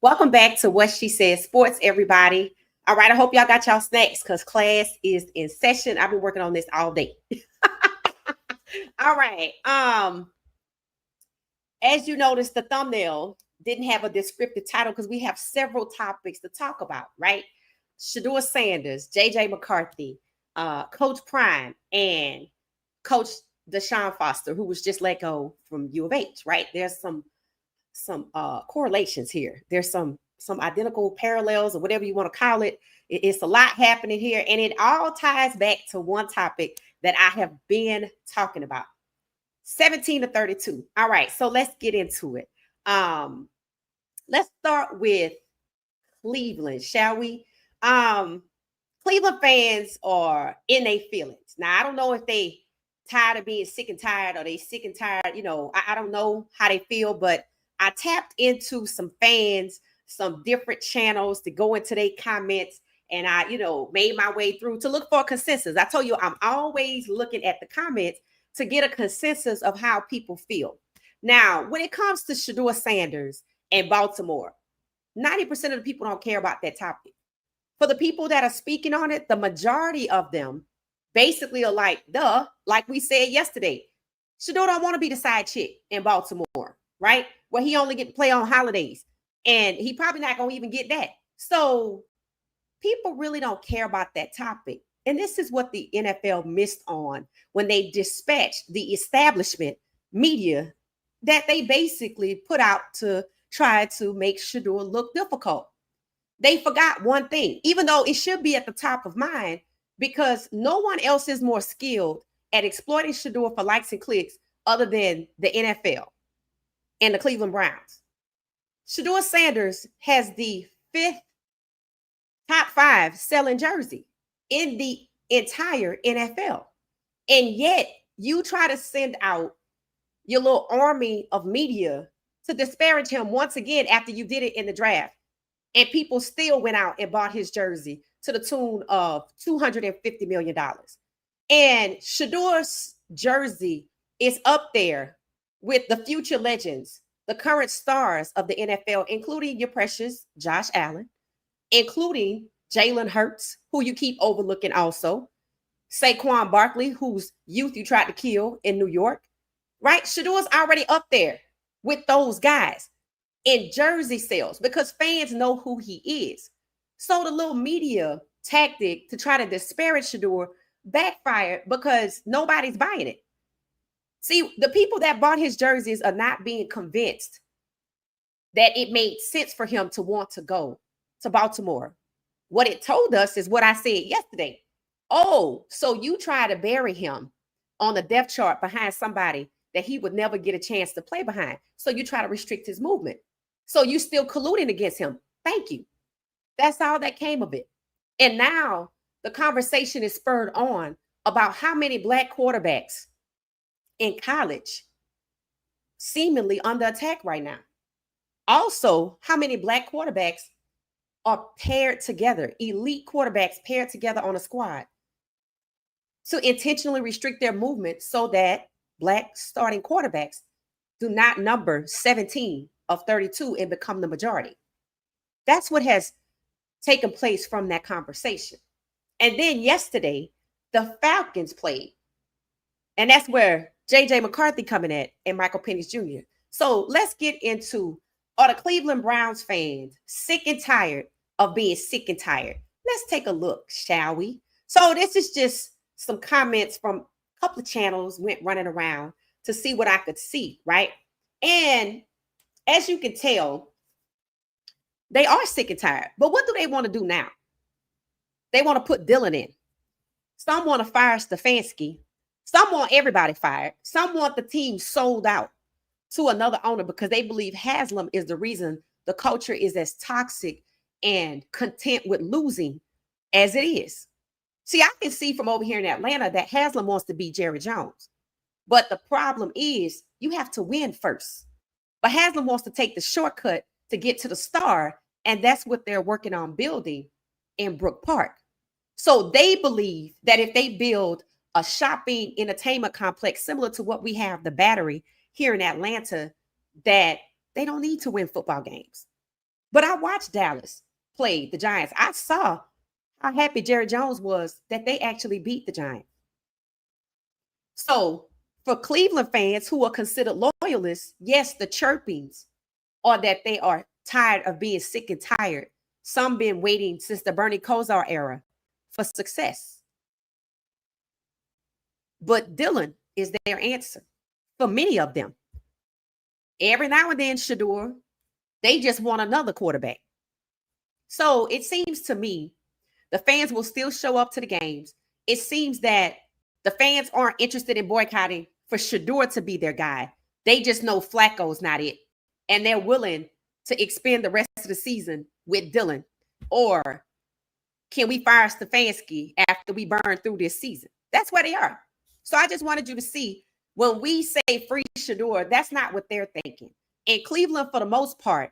Welcome back to What She Said Sports, everybody. All right, I hope y'all got y'all snacks because class is in session. I've been working on this all day. All right. As you noticed, the thumbnail didn't have a descriptive title because we have several topics to talk about, right? Shadur Sanders, JJ McCarthy, Coach Prime, and Coach DeShaun Foster, who was just let go from U of H, right? There's some correlations here. There's some identical parallels or whatever you want to call it. It's a lot happening here, and it all ties back to one topic that I have been talking about. 17 to 32. All right, so let's get into it. Um, let's start with Cleveland, shall we? Um, Cleveland fans are in their feelings. Now, I don't know if they tired of being sick and tired or they sick and tired. I don't know how they feel, but I tapped into some fans, some different channels to go into their comments. And I, made my way through to look for a consensus. I told you I'm always looking at the comments to get a consensus of how people feel. Now, when it comes to Shadur Sanders and Baltimore, 90% of the people don't care about that topic. For the people that are speaking on it, the majority of them basically are like, duh, like we said yesterday, Shedeur don't want to be the side chick in Baltimore, right? Where he only get to play on holidays. And he probably not going to even get that. So people really don't care about that topic. And this is what the NFL missed on when they dispatched the establishment media that they basically put out to try to make Shedeur look difficult. They forgot one thing, even though it should be at the top of mind, because no one else is more skilled at exploiting Shedeur for likes and clicks other than the NFL and the Cleveland Browns. Shadur Sanders has the fifth top five selling jersey in the entire NFL. And yet you try to send out your little army of media to disparage him once again after you did it in the draft. And people still went out and bought his jersey to the tune of $250 million. And Shedur's jersey is up there with the future legends, the current stars of the NFL, including your precious Josh Allen, including Jalen Hurts, who you keep overlooking also, Saquon Barkley, whose youth you tried to kill in New York, right? Shedur's already up there with those guys in jersey sales because fans know who he is. So the little media tactic to try to disparage Shedeur backfired because nobody's buying it. See, the people that bought his jerseys are not being convinced that it made sense for him to want to go to Baltimore. What it told us is what I said yesterday. Oh, so you try to bury him on the depth chart behind somebody that he would never get a chance to play behind. So you try to restrict his movement. So you still colluding against him. Thank you. That's all that came of it. And now the conversation is spurred on about how many black quarterbacks in college seemingly under attack right now. Also, how many black quarterbacks are paired together, elite quarterbacks paired together on a squad to intentionally restrict their movement so that black starting quarterbacks do not number 17 of 32 and become the majority. That's what has taken place from that conversation. And then yesterday, the Falcons played. And that's where JJ McCarthy coming at and Michael Penix Jr. So let's get into, are the Cleveland Browns fans sick and tired of being sick and tired? Let's take a look, shall we? So this is just some comments from a couple of channels went running around to see what I could see, right? And as you can tell, they are sick and tired. But what do they want to do now? They want to put Dylan in. Some want to fire Stefanski. Some want everybody fired. Some want the team sold out to another owner because they believe Haslam is the reason the culture is as toxic and content with losing as it is. See, I can see from over here in Atlanta that Haslam wants to be Jerry Jones. But the problem is you have to win first. But Haslam wants to take the shortcut to get to the star, and that's what they're working on building in Brook Park. So they believe that if they build a shopping entertainment complex similar to what we have, the Battery here in Atlanta, that they don't need to win football games. But I watched Dallas play the Giants. I saw how happy Jerry Jones was that they actually beat the Giants. So for Cleveland fans who are considered loyalists, yes, the chirpings are that they are tired of being sick and tired. Some been waiting since the Bernie Kosar era for success. But Dylan is their answer for many of them. Every now and then, Shedeur, they just want another quarterback. So it seems to me the fans will still show up to the games. It seems that the fans aren't interested in boycotting for Shedeur to be their guy. They just know Flacco's not it. And they're willing to expend the rest of the season with Dylan. Or can we fire Stefanski after we burn through this season? That's where they are. So I just wanted you to see when we say free Shedeur, that's not what they're thinking. In Cleveland, for the most part,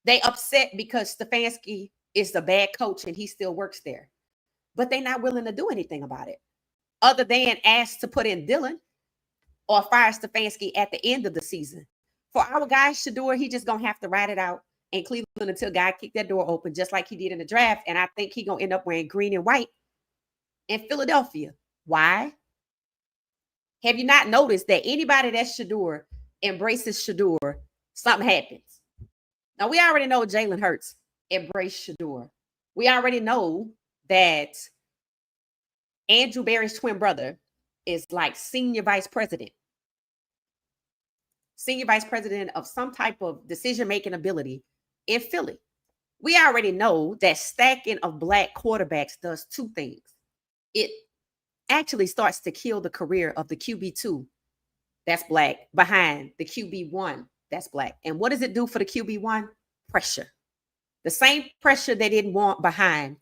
they upset because Stefanski is the bad coach and he still works there. But they're not willing to do anything about it other than ask to put in Dylan or fire Stefanski at the end of the season. For our guy, Shedeur, he just going to have to ride it out in Cleveland until God kick that door open, just like he did in the draft. And I think he's going to end up wearing green and white in Philadelphia. Why? Have you not noticed that anybody that's Shedeur embraces Shedeur, something happens? Now, we already know Jalen Hurts embraced Shedeur. We already know that Andrew Berry's twin brother is like senior vice president of some type of decision-making ability in Philly. We already know that stacking of black quarterbacks does two things. It actually starts to kill the career of the QB2 that's black behind the QB1 that's black. And what does it do for the QB1? Pressure. The same pressure they didn't want behind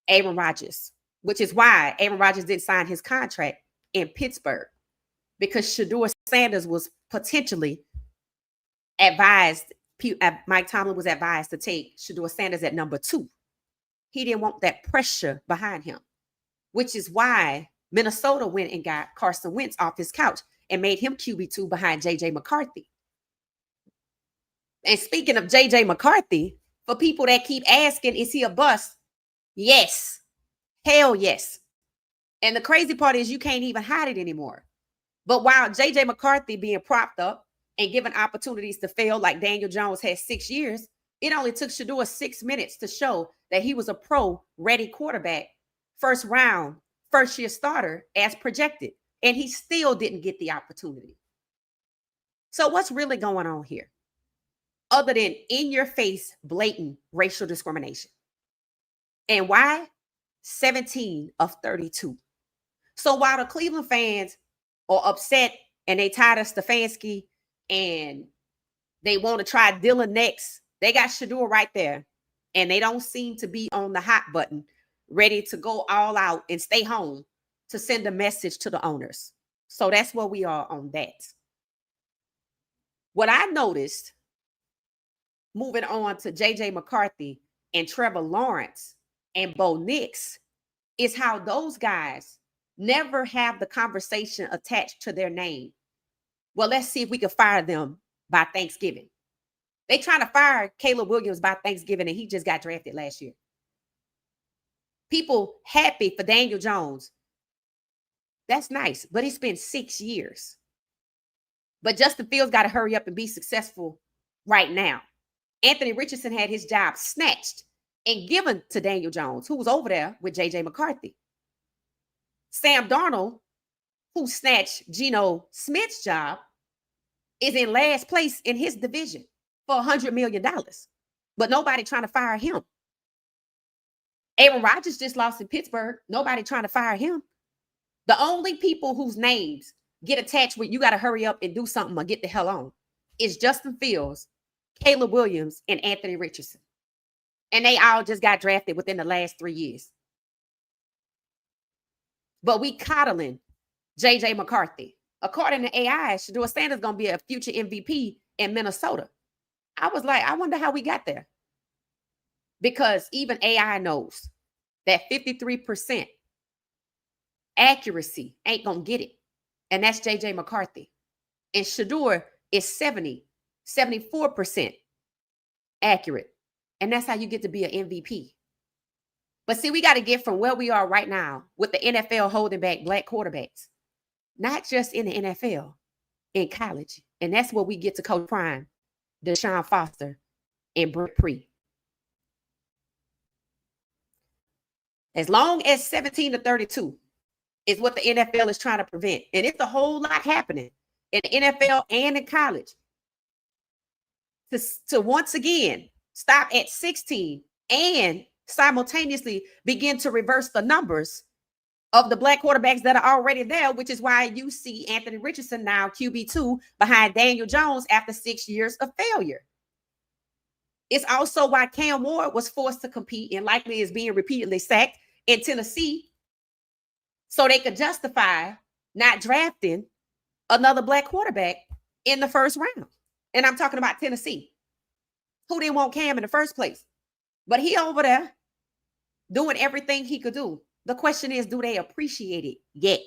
Aaron Rodgers, which is why Aaron Rodgers didn't sign his contract in Pittsburgh, because Shadur Sanders was potentially advised, Mike Tomlin was advised to take Shadur Sanders at number 2. He didn't want that pressure behind him, which is why Minnesota went and got Carson Wentz off his couch and made him QB2 behind J.J. McCarthy. And speaking of J.J. McCarthy, for people that keep asking, is he a bust? Yes. Hell yes. And the crazy part is you can't even hide it anymore. But while J.J. McCarthy being propped up and given opportunities to fail, like Daniel Jones had 6 years, it only took Shedeur 6 minutes to show that he was a pro-ready quarterback, first round, first-year starter as projected. And he still didn't get the opportunity. So what's really going on here? Other than in-your-face, blatant racial discrimination. And why? 17 of 32. So while the Cleveland fans are upset and they tired of Stefanski and they want to try Dylan next, they got Shedeur right there. And they don't seem to be on the hot button, ready to go all out and stay home to send a message to the owners. So that's where we are on that. What I noticed, moving on to J.J. McCarthy and Trevor Lawrence and Bo Nix, is how those guys never have the conversation attached to their name. Well, let's see if we can fire them by Thanksgiving. They trying to fire Caleb Williams by Thanksgiving, and he just got drafted last year. People happy for Daniel Jones. That's nice, but it's been 6 years. But Justin Fields got to hurry up and be successful right now. Anthony Richardson had his job snatched and given to Daniel Jones, who was over there with J.J. McCarthy. Sam Darnold, who snatched Geno Smith's job, is in last place in his division for $100 million. But nobody trying to fire him. Aaron Rodgers just lost in Pittsburgh. Nobody trying to fire him. The only people whose names get attached with you got to hurry up and do something or get the hell on is Justin Fields, Caleb Williams, and Anthony Richardson. And they all just got drafted within the last 3 years. But we coddling J.J. McCarthy. According to AI, Shadur Sanders is going to be a future MVP in Minnesota. I was like, I wonder how we got there. Because even AI knows that 53% accuracy ain't going to get it. And that's J.J. McCarthy. And Shedeur is 74% accurate. And that's how you get to be an MVP. But see, we got to get from where we are right now with the NFL holding back black quarterbacks, not just in the NFL, in college. And that's where we get to Coach Prime, DeShaun Foster, and Brent Pre. As long as 17 to 32 is what the NFL is trying to prevent. And it's a whole lot happening in the NFL and in college. To once again stop at 16 and simultaneously begin to reverse the numbers of the black quarterbacks that are already there, which is why you see Anthony Richardson now QB2 behind Daniel Jones after 6 years of failure. It's also why Cam Ward was forced to compete and likely is being repeatedly sacked in Tennessee so they could justify not drafting another black quarterback in the first round. And I'm talking about Tennessee, who didn't want Cam in the first place. But he over there doing everything he could do. The question is, do they appreciate it yet?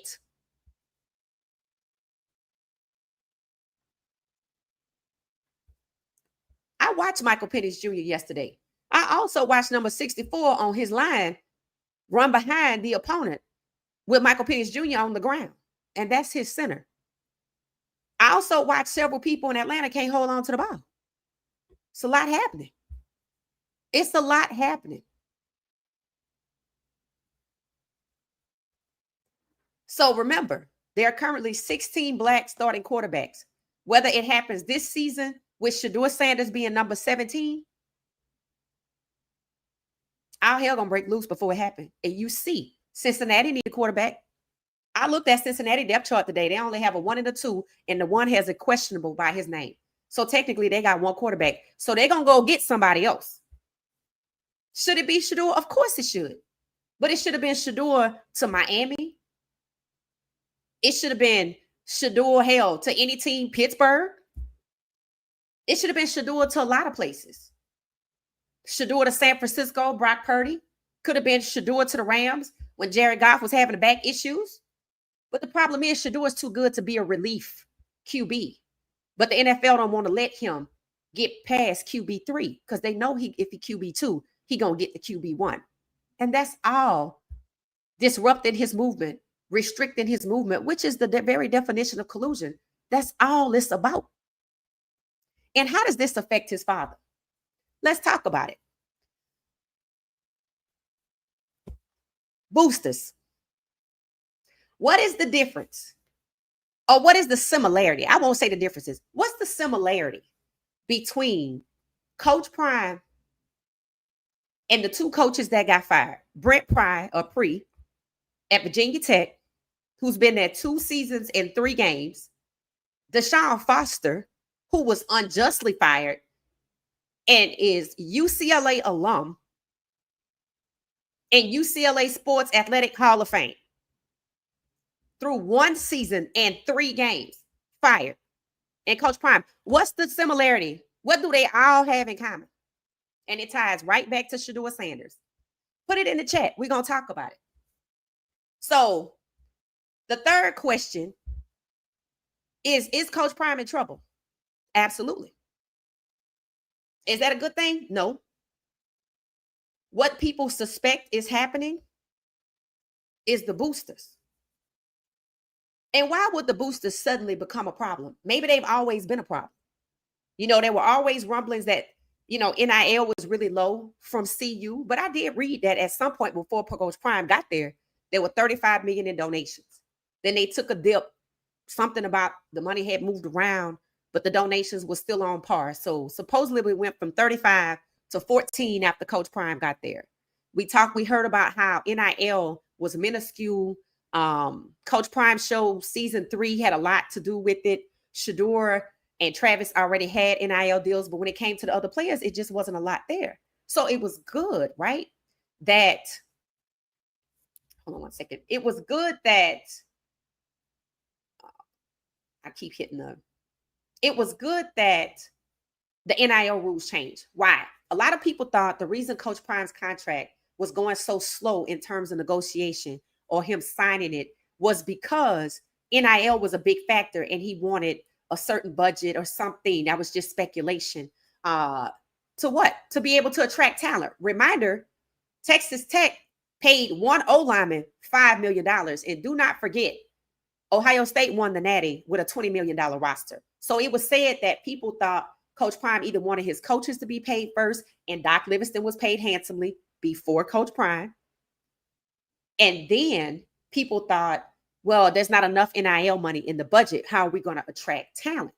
I watched Michael Penix Jr. yesterday. I also watched number 64 on his line run behind the opponent with Michael Penix Jr. on the ground. And that's his center. I also watched several people in Atlanta can't hold on to the ball. It's a lot happening. It's a lot happening. So remember, there are currently 16 black starting quarterbacks. Whether it happens this season with Shadur Sanders being number 17, all hell gonna break loose before it happens. And you see, Cincinnati need a quarterback. I looked at Cincinnati depth chart today. They only have a 1 and a 2, and the 1 has a questionable by his name. So technically, they got one quarterback. So they're gonna go get somebody else. Should it be Shedeur? Of course it should. But it should have been Shedeur to Miami. It should have been Shedeur, hell, to any team, Pittsburgh. It should have been Shedeur to a lot of places. Shedeur to San Francisco, Brock Purdy. Could have been Shedeur to the Rams when Jared Goff was having the back issues. But the problem is Shedeur is too good to be a relief QB. But the NFL don't want to let him get past QB3 because they know if he QB2, he going to get the QB1. And that's all disrupting his movement, restricting his movement, which is the very definition of collusion. That's all it's about. And how does this affect his father? Let's talk about it. Boosters. What is the difference? Or what is the similarity? I won't say the differences. What's the similarity between Coach Prime and the two coaches that got fired? Brent Pre at Virginia Tech, who's been there 2 seasons and 3 games. DeShaun Foster, who was unjustly fired and is UCLA alum and UCLA Sports Athletic Hall of Fame. Through 1 season and 3 games, fired. And Coach Prime, what's the similarity? What do they all have in common? And it ties right back to Shadur Sanders. Put it in the chat. We're going to talk about it. So the third question is Coach Prime in trouble? Absolutely. Is that a good thing? No. What people suspect is happening is the boosters. And why would the boosters suddenly become a problem? Maybe they've always been a problem. You know, there were always rumblings that, you know, NIL was really low from CU. But I did read that at some point before Coach Prime got there were $35 million in donations. Then they took a dip, something about the money had moved around, but the donations were still on par. So supposedly we went from 35 to 14 after Coach Prime got there. We heard about how NIL was minuscule. Coach Prime show season 3 had a lot to do with it. Shedeur and Travis already had NIL deals, but when it came to the other players, it just wasn't a lot there. So it was good, right? Hold on one second. It was good that it was good that the NIL rules changed. Why? A lot of people thought the reason Coach Prime's contract was going so slow in terms of negotiation or him signing it was because NIL was a big factor and he wanted a certain budget or something. That was just speculation to To what? To be able to attract talent. Reminder, Texas Tech paid one O lineman $5 million. And do not forget, Ohio State won the Natty with a $20 million roster. So it was said that people thought Coach Prime either wanted his coaches to be paid first, and Doc Livingston was paid handsomely before Coach Prime. And then people thought, well, there's not enough NIL money in the budget. How are we going to attract talent?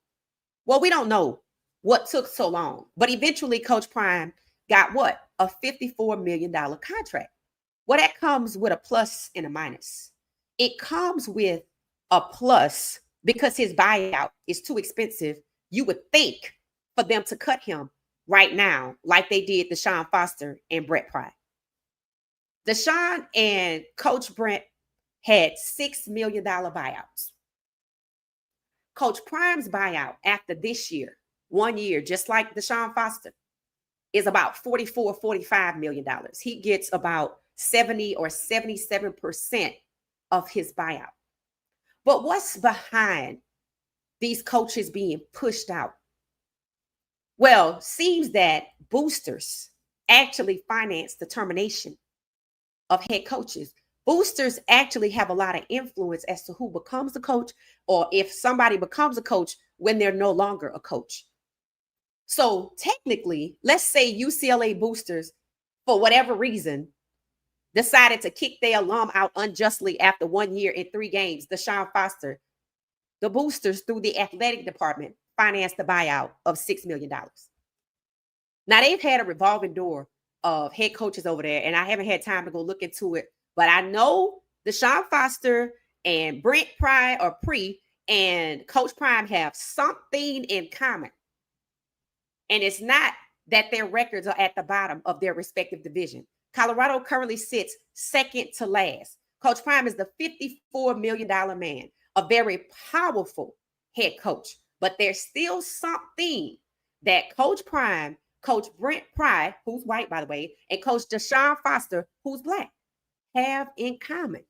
Well, we don't know what took so long, but eventually Coach Prime got what? A $54 million contract. Well, that comes with a plus and a minus. It comes with a plus because his buyout is too expensive. You would think for them to cut him right now, like they did DeShaun Foster and Brett Pry. DeShaun and Coach Brent had $6 million buyouts. Coach Prime's buyout after this year, 1 year, just like DeShaun Foster, is about $44, $45 million. He gets about 70 or 77% of his buyout. But what's behind these coaches being pushed out? Well, seems that boosters actually finance the termination of head coaches. Boosters actually have a lot of influence as to who becomes a coach, or if somebody becomes a coach when they're no longer a coach. So technically, let's say UCLA boosters, for whatever reason, decided to kick their alum out unjustly after 1 year in 3 games, DeShaun Foster. The boosters, through the athletic department, financed the buyout of $6 million. Now, they've had a revolving door of head coaches over there, and I haven't had time to go look into it, but I know DeShaun Foster and Brent Pry or Pre and Coach Prime have something in common. And it's not that their records are at the bottom of their respective division. Colorado currently sits second to last. Coach Prime is the $54 million man, a very powerful head coach. But there's still something that Coach Prime, Coach Brent Pry, who's white, by the way, and Coach DeShaun Foster, who's black, have in common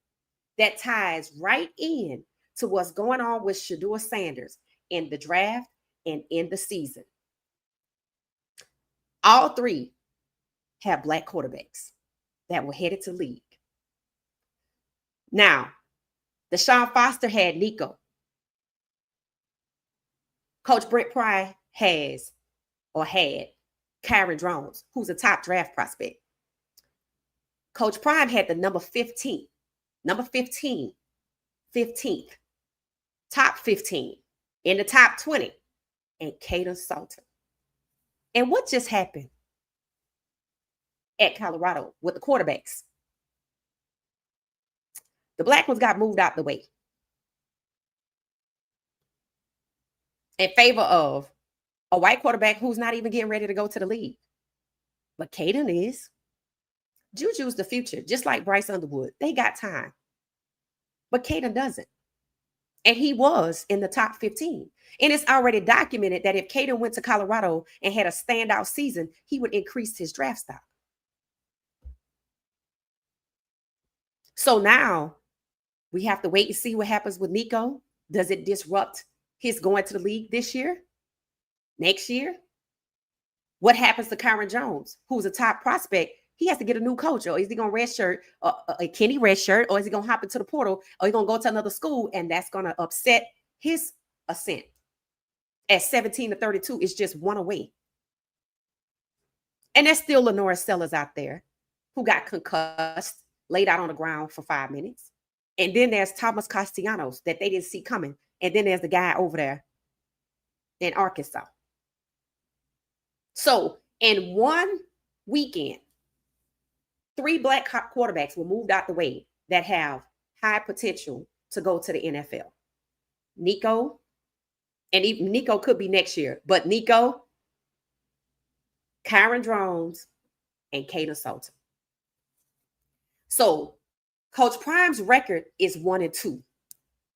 that ties right in to what's going on with Shadur Sanders in the draft and in the season. All 3 have black quarterbacks that were headed to league. Now, DeShaun Foster had Nico. Coach Brent Pry had Kyron Drones, who's a top draft prospect. Coach Prime had the number 15, 15th, top 15, in the top 20, and Caden Salter. And what just happened at Colorado with the quarterbacks? The black ones got moved out the way in favor of a white quarterback who's not even getting ready to go to the league. But Caden is. Juju's the future, just like Bryce Underwood. They got time. But Caden doesn't. And he was in the top 15. And it's already documented that if Caden went to Colorado and had a standout season, he would increase his draft stock. So now we have to wait and see what happens with Nico. Does it disrupt his going to the league this year? Next year? What happens to Kyron Jones, who's a top prospect? He has to get a new coach, or is he going to redshirt, a Kenny redshirt, or is he going to hop into the portal, or he going to go to another school, and that's going to upset his ascent. At 17 to 32, it's just one away. And there's still Lenora Sellers out there who got concussed, laid out on the ground for 5 minutes. And then there's Thomas Castellanos that they didn't see coming. And then there's the guy over there in Arkansas. So in one weekend, 3 black quarterbacks were moved out the way that have high potential to go to the NFL. Nico, and even Nico could be next year, but Nico, Kyron Drones, and Caden Salter. So Coach Prime's record is 1-2.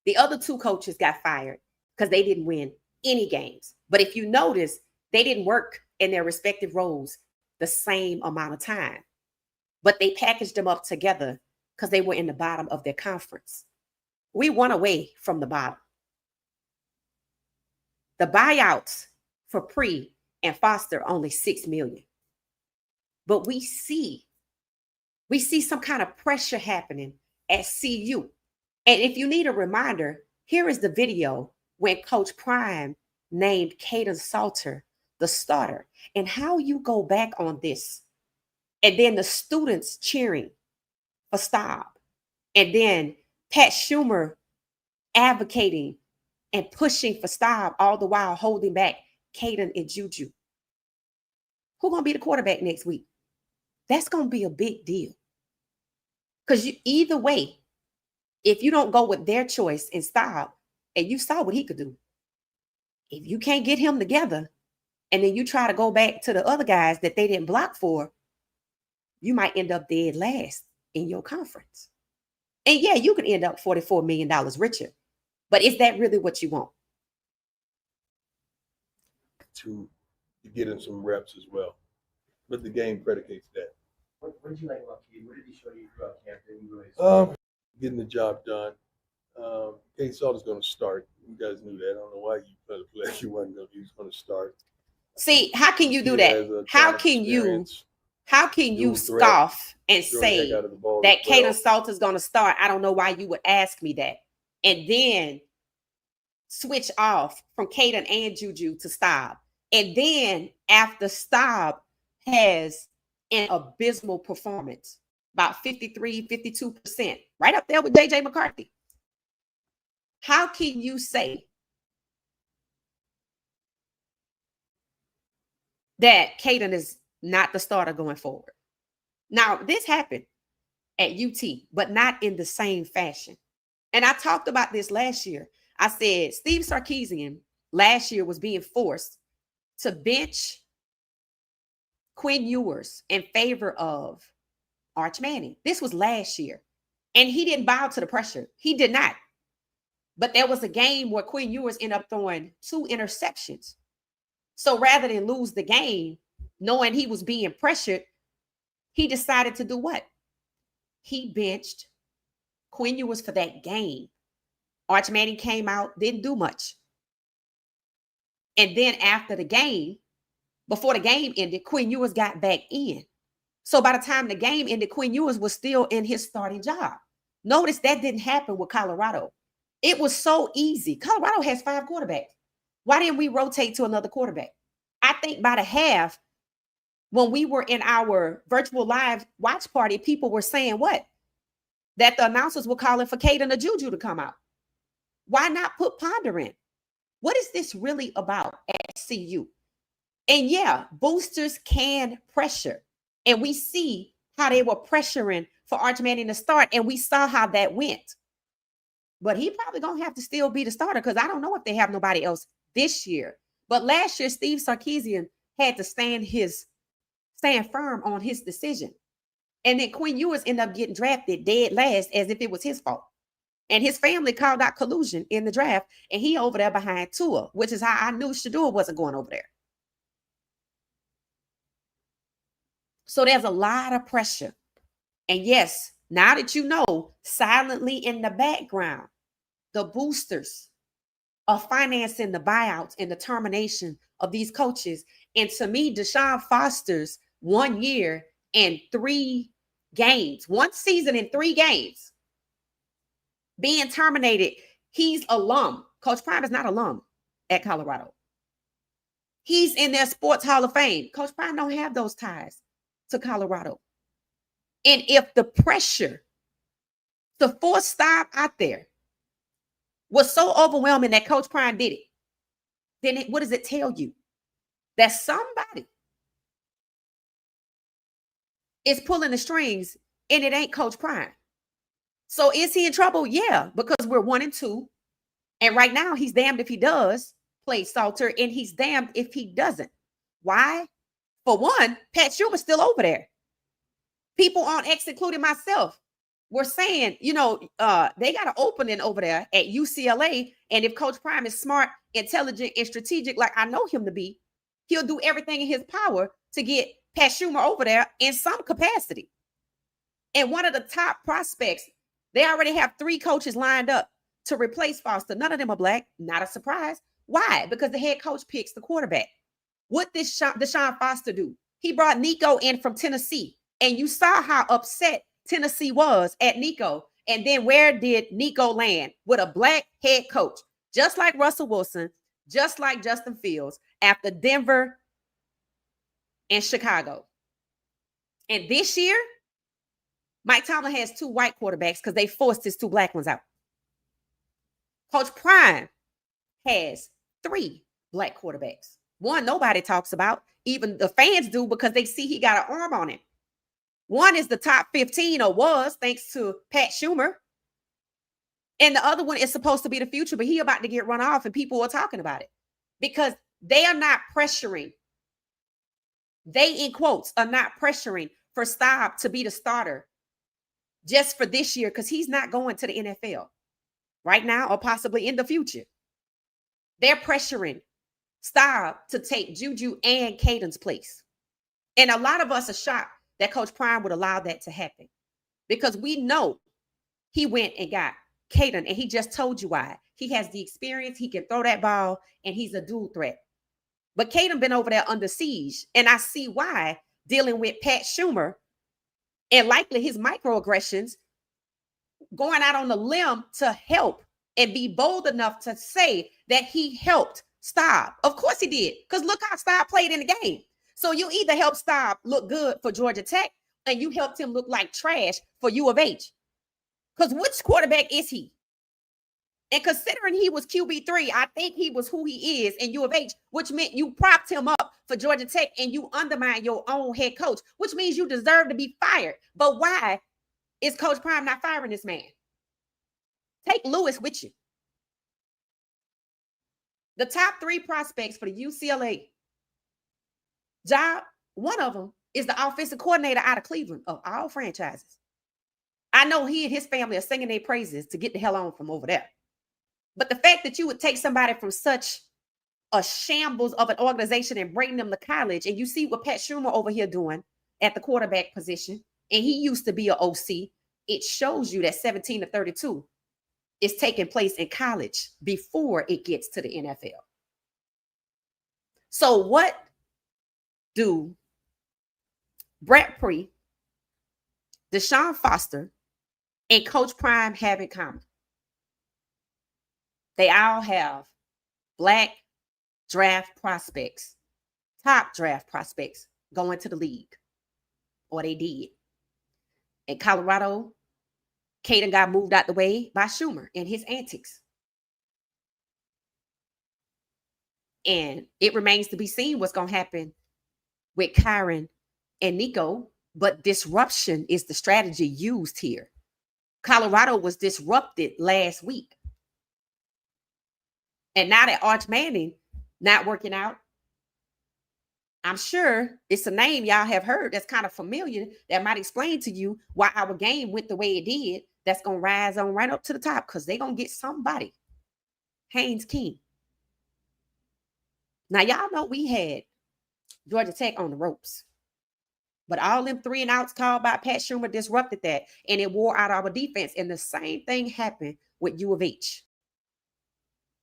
The other 2 coaches got fired because they didn't win any games. But if you notice, they didn't work in their respective roles the same amount of time. But they packaged them up together because they were in the bottom of their conference. We won away from the bottom. The buyouts for Pre and Foster only $6 million. but we see some kind of pressure happening at CU. And if you need a reminder, here is the video when Coach Prime named Caden Salter the starter, and how you go back on this. And then the students cheering for Staub. And then Pat Schumer advocating and pushing for Staub, all the while holding back Caden and Juju. Who's going to be the quarterback next week? That's going to be a big deal. Because either way, if you don't go with their choice and Staub, and you saw what he could do, if you can't get him together, and then you try to go back to the other guys that they didn't block for, you might end up dead last in your conference. And yeah, you could end up $44 million richer. But is that really what you want? To get him some reps as well. But the game predicates that. What did you like about Cade? What did he show you throughout camp that you really getting the job done. Cade Salter's going to start. You guys knew that. I don't know why you put a play. He was going to start. See, how can you do that? How can you scoff and say that Caden Salter is going to start? I don't know why you would ask me that. And then switch off from Caden and Juju to Staub. And then after Staub has an abysmal performance, about 53, 52%, right up there with JJ McCarthy. How can you say that Caden is not the starter going forward? Now, this happened at UT, but not in the same fashion. And I talked about this last year. I said Steve Sarkisian last year was being forced to bench Quinn Ewers in favor of Arch Manning. This was last year. And he didn't bow to the pressure. He did not. But there was a game where Quinn Ewers ended up throwing 2 interceptions. So rather than lose the game, knowing he was being pressured, he decided to do what? He benched Quinn Ewers for that game. Arch Manning came out, didn't do much. And then after the game, before the game ended, Quinn Ewers got back in. So by the time the game ended, Quinn Ewers was still in his starting job. Notice that didn't happen with Colorado. It was so easy. Colorado has 5 quarterbacks. Why didn't we rotate to another quarterback? I think by the half, when we were in our virtual live watch party, people were saying what? That the announcers were calling for Caden or Juju to come out. Why not put Ponder in? What is this really about at CU? And yeah, boosters can pressure. And we see how they were pressuring for Arch Manning to start. And we saw how that went. But he probably going to have to still be the starter because I don't know if they have nobody else this year. But last year, Steve Sarkisian had to stand firm on his decision. And then Quinn Ewers ended up getting drafted dead last as if it was his fault. And his family called out collusion in the draft. And he over there behind Tua, which is how I knew Shedeur wasn't going over there. So there's a lot of pressure. And yes, now that you know, silently in the background, the boosters are financing the buyouts and the termination of these coaches. And to me, DeShaun Foster's 1 year and 3 games, 1 season and 3 games, being terminated, he's alum. Coach Prime is not alum at Colorado. He's in their sports hall of fame. Coach Prime don't have those ties to Colorado. And if the pressure to force Staub out there was so overwhelming that Coach Prime did it, then what does it tell you? That somebody is pulling the strings and it ain't Coach Prime. So is he in trouble? Yeah, because we're 1 and 2. And right now he's damned if he does play Salter and he's damned if he doesn't. Why? For one, Pat Schumer's still over there. People on X, including myself, were saying, they got an opening over there at UCLA. And if Coach Prime is smart, intelligent, and strategic, like I know him to be, he'll do everything in his power to get Pat Schumer over there in some capacity. And one of the top prospects, they already have 3 coaches lined up to replace Foster. None of them are black. Not a surprise. Why? Because the head coach picks the quarterback. What did DeShaun Foster do? He brought Nico in from Tennessee, and you saw how upset Tennessee was at Nico. And then where did Nico land? With a black head coach, just like Russell Wilson, just like Justin Fields, after Denver and Chicago. And this year, Mike Tomlin has 2 white quarterbacks because they forced his 2 black ones out. Coach Prime has 3 black quarterbacks. One nobody talks about, even the fans do, because they see he got an arm on him. One is the top 15, or was, thanks to Pat Schumer. And the other one is supposed to be the future, but he about to get run off, and people are talking about it because they are not pressuring. They, in quotes, are not pressuring for Staub to be the starter just for this year, because he's not going to the NFL right now or possibly in the future. They're pressuring Staub to take Juju and Caden's place. And a lot of us are shocked that Coach Prime would allow that to happen, because we know he went and got Caden, and he just told you why. He has the experience, he can throw that ball, and he's a dual threat. But Caden been over there under siege, and I see why, dealing with Pat Schumer and likely his microaggressions, going out on a limb to help and be bold enough to say that he helped Staub. Of course he did, because look how Staub played in the game. So you either help Staub look good for Georgia Tech, and you helped him look like trash for U of H. Because which quarterback is he? And considering he was QB3, I think he was who he is in U of H, which meant you propped him up for Georgia Tech and you undermine your own head coach, which means you deserve to be fired. But why is Coach Prime not firing this man? Take Lewis with you. The top 3 prospects for the UCLA job, one of them is the offensive coordinator out of Cleveland, of all franchises. I know he and his family are singing their praises to get the hell on from over there. But the fact that you would take somebody from such a shambles of an organization and bring them to college, and you see what Pat Schumer over here doing at the quarterback position, and he used to be an OC, it shows you that 17 to 32 is taking place in college before it gets to the NFL. So what do Brett Pree, DeShaun Foster, and Coach Prime have in common? They all have black draft prospects, top draft prospects going to the league, or they did. In Colorado, Caden got moved out the way by Schumer and his antics. And it remains to be seen what's going to happen with Kyron and Nico, but disruption is the strategy used here. Colorado was disrupted last week. And now that Arch Manning not working out, I'm sure it's a name y'all have heard that's kind of familiar that might explain to you why our game went the way it did. That's going to rise on right up to the top, because they're going to get somebody. Haynes King. Now, y'all know we had Georgia Tech on the ropes. But all them 3 and outs called by Pat Schumer disrupted that, and it wore out our defense. And the same thing happened with U of H.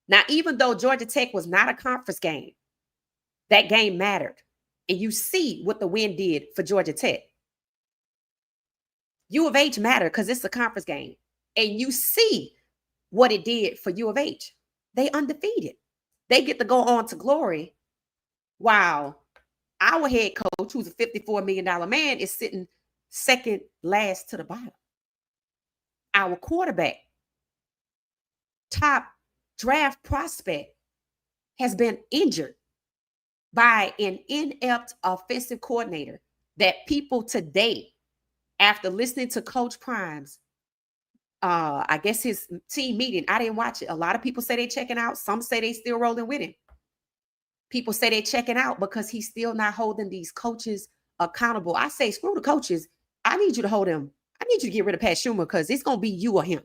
Now, even though Georgia Tech was not a conference game, that game mattered. And you see what the win did for Georgia Tech. U of H mattered because it's a conference game. And you see what it did for U of H. They undefeated. They get to go on to glory, while our head coach, who's a $54 million man, is sitting second last to the bottom. Our quarterback, top draft prospect, has been injured by an inept offensive coordinator that people today, after listening to Coach Prime's, I guess his team meeting, I didn't watch it. A lot of people say they're checking out. Some say they still rolling with him. People say they're checking out because he's still not holding these coaches accountable. I say, screw the coaches. I need you to hold him. I need you to get rid of Pat Schumer, because it's going to be you or him.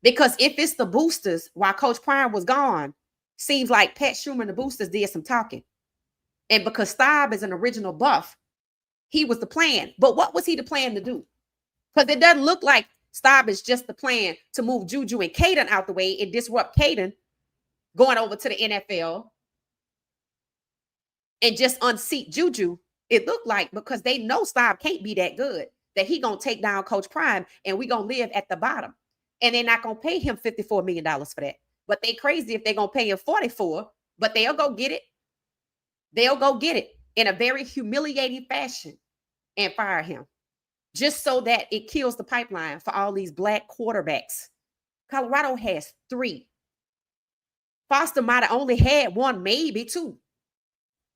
Because if it's the boosters while Coach Prime was gone, seems like Pat Schumer and the boosters did some talking. And because Staub is an original buff, he was the plan. But what was he the plan to do? Because it doesn't look like Staub is just the plan to move Juju and Caden out the way and disrupt Caden going over to the NFL. and just unseat Juju, it looked like, because they know Staub can't be that good, that he gonna take down Coach Prime and we gonna live at the bottom. And they're not gonna pay him $54 million for that. But they crazy if they're gonna pay him 44, but they'll go get it. They'll go get it in a very humiliating fashion and fire him, just so that it kills the pipeline for all these black quarterbacks. Colorado has 3. Foster might have only had 1, maybe 2.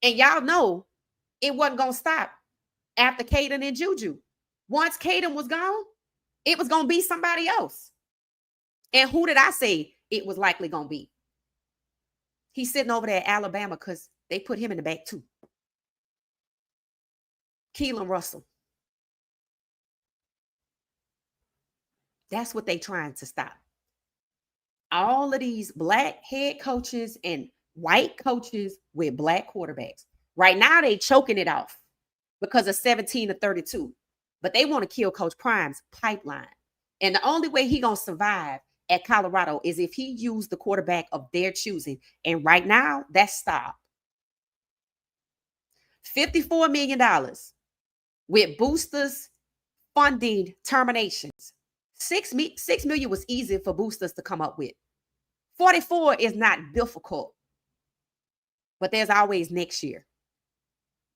And y'all know it wasn't going to stop after Caden and Juju. Once Caden was gone, it was going to be somebody else. And who did I say it was likely going to be? He's sitting over there at Alabama because they put him in the back too. Keelan Russell. That's what they trying to stop. All of these black head coaches and white coaches with black quarterbacks. Right now, they choking it off because of 17-32. But they want to kill Coach Prime's pipeline. And the only way he going to survive at Colorado is if he used the quarterback of their choosing. And right now, that's stopped. $54 million with boosters funding terminations. $6 million was easy for boosters to come up with. 44 is not difficult, but there's always next year.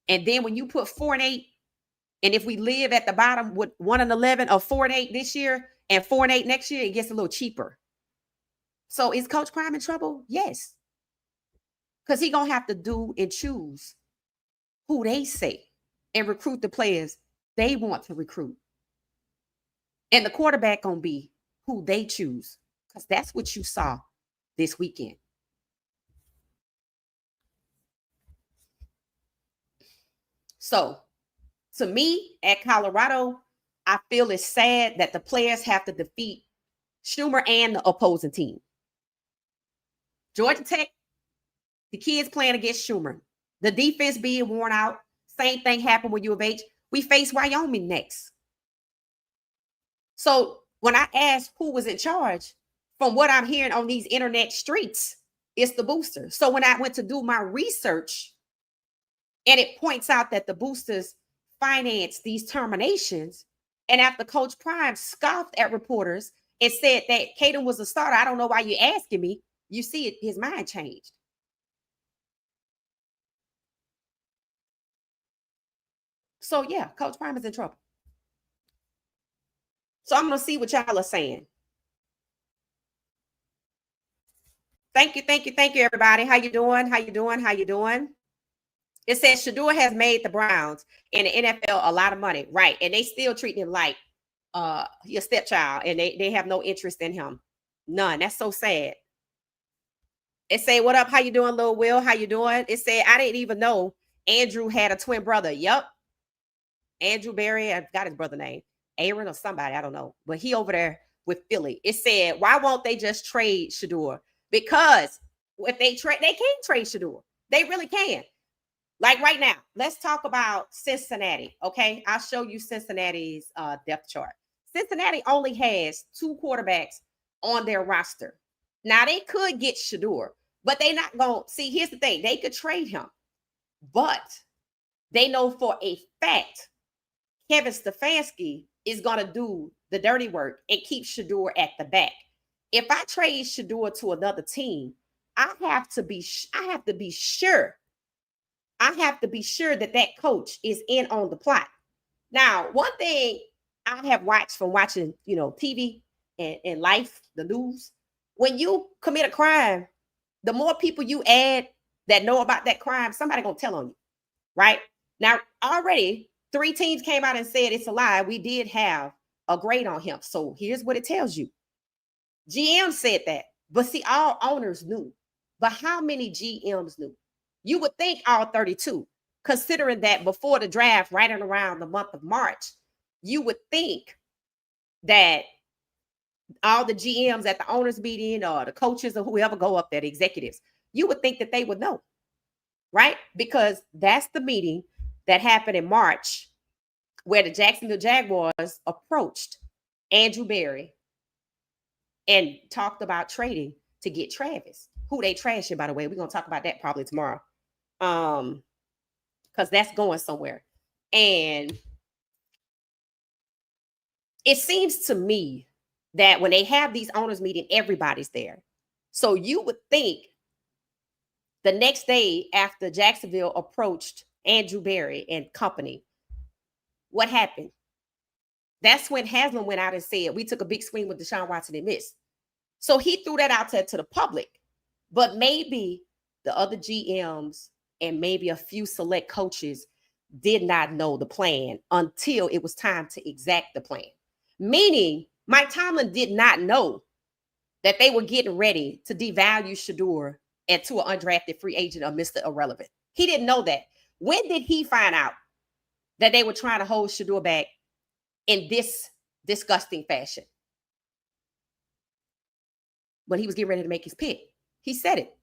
And then when you put 4-8, and if we live at the bottom with 1-11 or 4-8 this year and 4-8 next year, it gets a little cheaper. So is Coach Prime in trouble? Yes. Because he's going to have to do and choose who they say and recruit the players they want to recruit. And the quarterback going to be who they choose, because that's what you saw this weekend. So, to me, at Colorado, I feel it's sad that the players have to defeat Schumer and the opposing team. Georgia Tech, the kids playing against Schumer. The defense being worn out. Same thing happened with U of H. We face Wyoming next. So when I asked who was in charge, from what I'm hearing on these internet streets, it's the boosters. So when I went to do my research, and it points out that the boosters financed these terminations, and after Coach Prime scoffed at reporters and said that Caden was a starter, I don't know why you're asking me. You see it, his mind changed. So yeah, Coach Prime is in trouble. So I'm going to see what y'all are saying. Thank you, everybody. How you doing? It says Shedeur has made the Browns and the NFL a lot of money. Right. And they still treat him like your stepchild, and they have no interest in him. None. That's so sad. It say, what up? How you doing, Lil Will? How you doing? It said, I didn't even know Andrew had a twin brother. Yep. Andrew Berry, I got his brother name. Aaron or somebody, I don't know. But he over there with Philly. It said, why won't they just trade Shedeur? Because if they trade, they can trade Shedeur. They really can. Like right now, let's talk about Cincinnati. Okay. I'll show you Cincinnati's depth chart. Cincinnati only has 2 quarterbacks on their roster. Now they could get Shedeur, but they not going to see. Here's the thing. They could trade him, but they know for a fact Kevin Stefanski is going to do the dirty work and keep Shedeur at the back. If I trade Shedeur to another team, I have to be sure that that coach is in on the plot. Now, one thing I have watched from watching, TV and life, the news, when you commit a crime, the more people you add that know about that crime, somebody gonna tell on you, right? Now, already 3 teams came out and said it's a lie. We did have a grade on him. So here's what it tells you. GM said that, but see, all owners knew. But how many GMs knew? You would think all 32, considering that before the draft, right and around the month of March, you would think that all the GMs at the owners meeting or the coaches or whoever go up there, the executives, you would think that they would know, right? Because that's the meeting that happened in March where the Jacksonville Jaguars approached Andrew Berry and talked about trading to get Travis, who they trashing, by the way. We're going to talk about that probably tomorrow. because that's going somewhere. And it seems to me that when they have these owners meeting, everybody's there. So you would think the next day after Jacksonville approached Andrew Berry and company, what happened? That's when Haslam went out and said, we took a big swing with DeShaun Watson and missed. So he threw that out to the public. But maybe the other GMs and maybe a few select coaches did not know the plan until it was time to exact the plan. Meaning, Mike Tomlin did not know that they were getting ready to devalue Shedeur and to an undrafted free agent of Mr. Irrelevant. He didn't know that. When did he find out that they were trying to hold Shedeur back in this disgusting fashion? When he was getting ready to make his pick. He said it.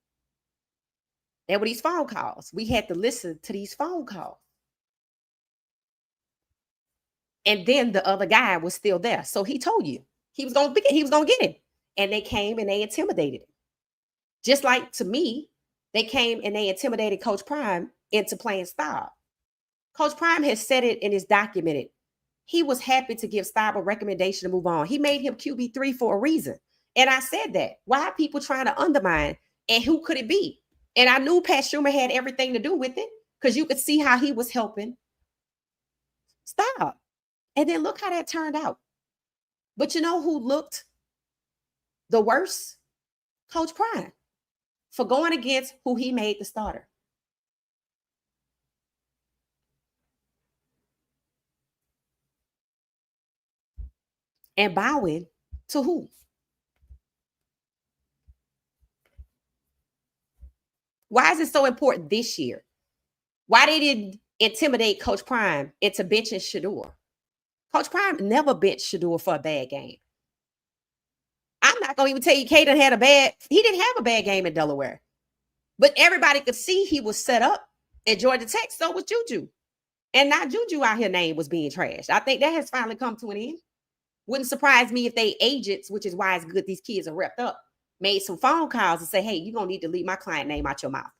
There were these phone calls. We had to listen to these phone calls. And then the other guy was still there. So he told you he was gonna get him. And they came and they intimidated him. Just like, to me, they came and they intimidated Coach Prime into playing Staub. Coach Prime has said it and is documented. He was happy to give Staub a recommendation to move on. He made him QB3 for a reason. And I said that. Why are people trying to undermine? And who could it be? And I knew Pat Schumer had everything to do with it because you could see how he was helping Staub. And then look how that turned out. But you know who looked the worst? Coach Prime, for going against who he made the starter. And bowing to who? Why is it so important this year? Why they didn't intimidate Coach Prime into benching Shedeur? Coach Prime never benched Shedeur for a bad game. I'm not going to even tell you he didn't have a bad game in Delaware. But everybody could see he was set up at Georgia Tech. So was Juju. And not Juju out here name was being trashed. I think that has finally come to an end. Wouldn't surprise me if they agents, which is why it's good these kids are repped up, made some phone calls and say, hey, you're going to need to leave my client name out your mouth.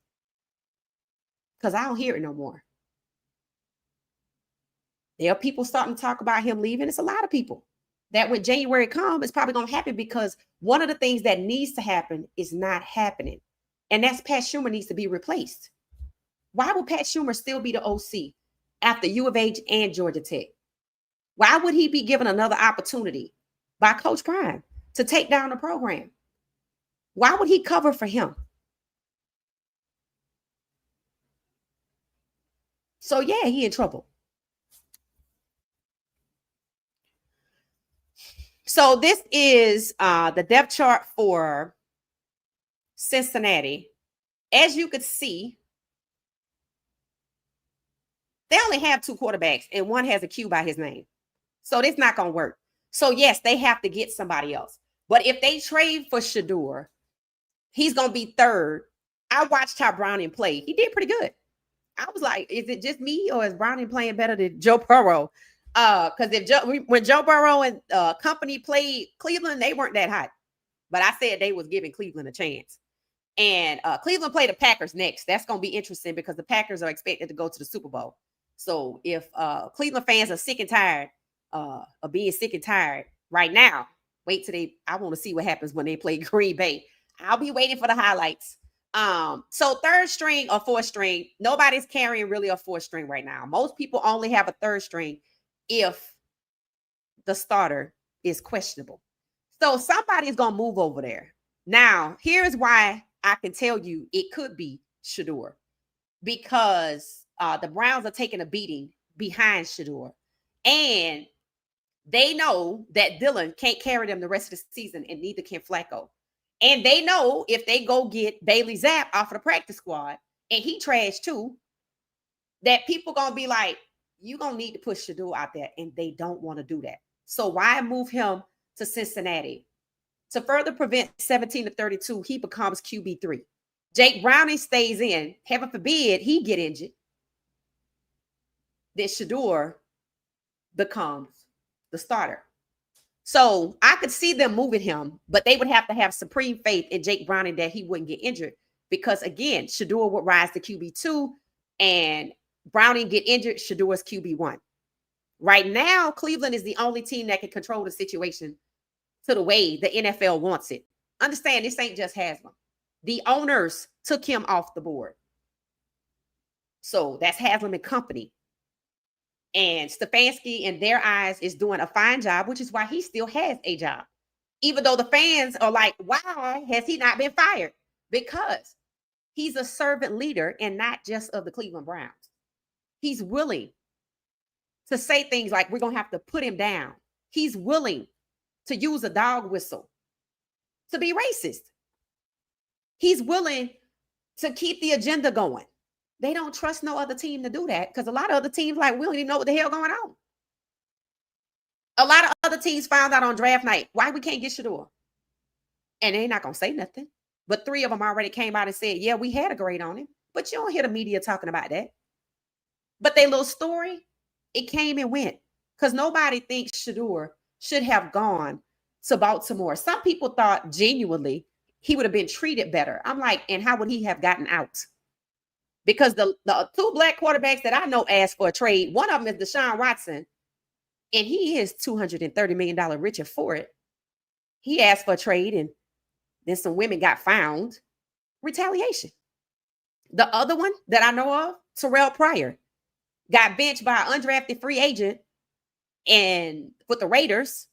Because I don't hear it no more. There are people starting to talk about him leaving. It's a lot of people that when January comes, it's probably going to happen because one of the things that needs to happen is not happening. And that's Pat Schumer needs to be replaced. Why would Pat Schumer still be the OC after U of H and Georgia Tech? Why would he be given another opportunity by Coach Prime to take down the program? Why would he cover for him? So, yeah, he in trouble. So this is the depth chart for Cincinnati. As you could see, they only have 2 quarterbacks and one has a Q by his name. So this not going to work. So, yes, they have to get somebody else. But if they trade for Shedeur, he's going to be third. I watched how Browning played. He did pretty good. I was like, is it just me or is Browning playing better than Joe Burrow? Because when Joe Burrow and company played Cleveland, they weren't that hot. But I said they was giving Cleveland a chance. And Cleveland played the Packers next. That's going to be interesting because the Packers are expected to go to the Super Bowl. So if Cleveland fans are sick and tired of being sick and tired right now, wait till I want to see what happens when they play Green Bay. I'll be waiting for the highlights. So third string or fourth string, nobody's carrying really a fourth string right now. Most people only have a third string if the starter is questionable. So somebody's going to move over there. Now, here's why I can tell you it could be Shedeur, because the Browns are taking a beating behind Shedeur. And they know that Dillon can't carry them the rest of the season, and neither can Flacco. And they know if they go get Bailey Zapp off of the practice squad, and he trash too, that people going to be like, you're going to need to push Shedeur out there, and they don't want to do that. So why move him to Cincinnati? To further prevent 17-32, he becomes QB3. Jake Browning stays in. Heaven forbid he get injured. Then Shedeur becomes the starter. So I could see them moving him, but they would have to have supreme faith in Jake Browning that he wouldn't get injured because, again, Shedeur would rise to QB2, and Browning get injured, Shedeur's QB1. Right now, Cleveland is the only team that can control the situation to the way the NFL wants it. Understand, this ain't just Haslam. The owners took him off the board. So that's Haslam and company. And Stefanski, in their eyes, is doing a fine job, which is why he still has a job. Even though the fans are like, why has he not been fired? Because he's a servant leader and not just of the Cleveland Browns. He's willing to say things like, we're going to have to put him down. He's willing to use a dog whistle to be racist. He's willing to keep the agenda going. They don't trust no other team to do that because a lot of other teams, like, we don't even know what the hell going on. A lot of other teams found out on draft night why we can't get Shedeur. And they're not going to say nothing. But 3 of them already came out and said, yeah, we had a grade on him. But you don't hear the media talking about that. But their little story, it came and went. Because nobody thinks Shedeur should have gone to Baltimore. Some people thought genuinely he would have been treated better. I'm like, and how would he have gotten out? Because the 2 black quarterbacks that I know asked for a trade, one of them is DeShaun Watson, and he is $230 million richer for it. He asked for a trade, and then some women got found. Retaliation. The other one that I know of, Terrell Pryor, got benched by an undrafted free agent and with the Raiders.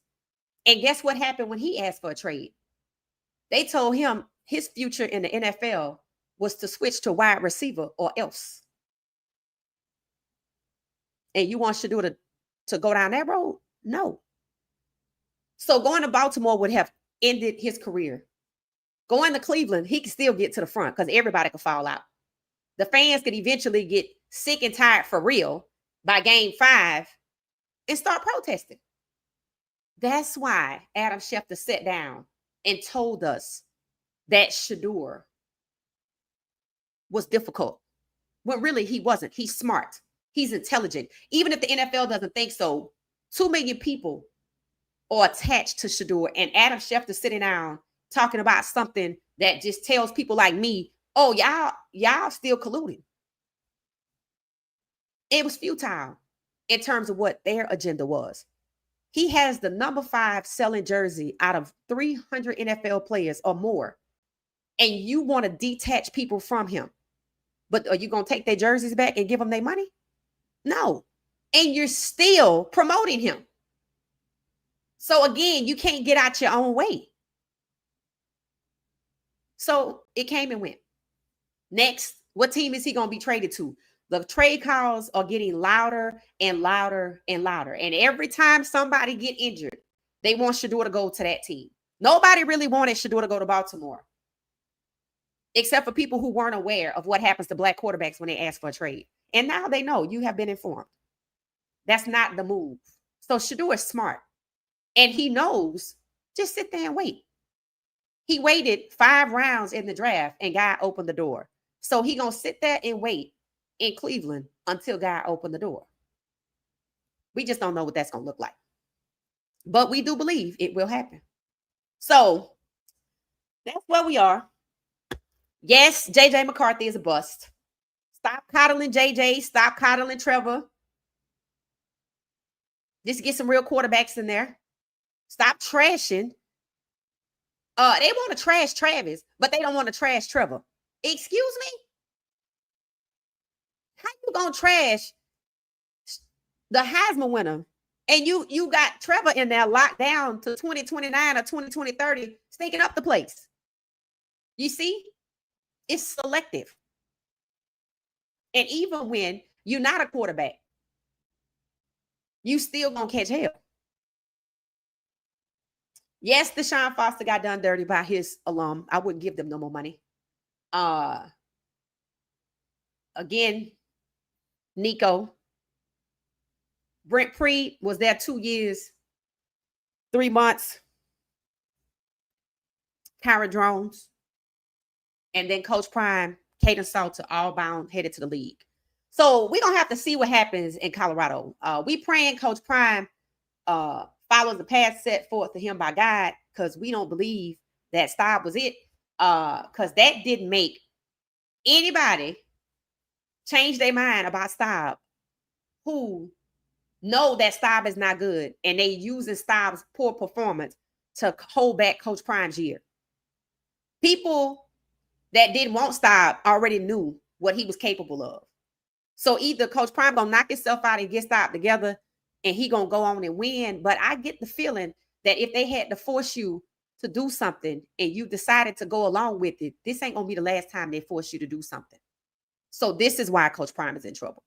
And guess what happened when he asked for a trade? They told him his future in the NFL was to switch to wide receiver or else. And you want Shedeur to go down that road? No. So going to Baltimore would have ended his career. Going to Cleveland, he could still get to the front because everybody could fall out. The fans could eventually get sick and tired for real by game 5 and start protesting. That's why Adam Schefter sat down and told us that Shedeur was difficult. When really he wasn't. He's smart. He's intelligent. Even if the NFL doesn't think so, 2 million people are attached to Shedeur, and Adam Schefter sitting down talking about something that just tells people like me, oh, y'all still colluding. It was futile in terms of what their agenda was. He has the number 5 selling jersey out of 300 NFL players or more, and you want to detach people from him. But are you going to take their jerseys back and give them their money? No. And you're still promoting him. So again, you can't get out your own way. So it came and went. Next, what team is he going to be traded to? The trade calls are getting louder and louder and louder. And every time somebody get injured, they want Shedeur to go to that team. Nobody really wanted Shedeur to go to Baltimore, except for people who weren't aware of what happens to black quarterbacks when they ask for a trade. And now they know. You have been informed. That's not the move. So Shedeur is smart. And he knows, just sit there and wait. He waited 5 rounds in the draft and God opened the door. So he going to sit there and wait in Cleveland until God opened the door. We just don't know what that's going to look like. But we do believe it will happen. So that's where we are. Yes, JJ McCarthy is a bust. Stop coddling JJ. Stop coddling Trevor. Just get some real quarterbacks in there. Stop trashing. They want to trash Travis, but they don't want to trash Trevor. Excuse me? How you gonna trash the Heisman winner? And you got Trevor in there locked down to 2029 or 2030, stinking up the place. You see? It's selective. And even when you're not a quarterback, you still gonna catch hell. Yes, DeShaun Foster got done dirty by his alum. I wouldn't give them no more money. Again, Nico. Brent Preed was there 2 years, 3 months. Kyra Drones. And then Coach Prime, Caden Salter, all bound, headed to the league. So we're going to have to see what happens in Colorado. We praying Coach Prime follows the path set forth to him by God, because we don't believe that Staub was it. Because that didn't make anybody change their mind about Staub, who know that Staub is not good, and they using Staub's poor performance to hold back Coach Prime's year. People that didn't want Staub already knew what he was capable of. So either Coach Prime gonna knock himself out and get Staub together, and he gonna go on and win. But I get the feeling that if they had to force you to do something and you decided to go along with it, this ain't gonna be the last time they force you to do something. So this is why Coach Prime is in trouble.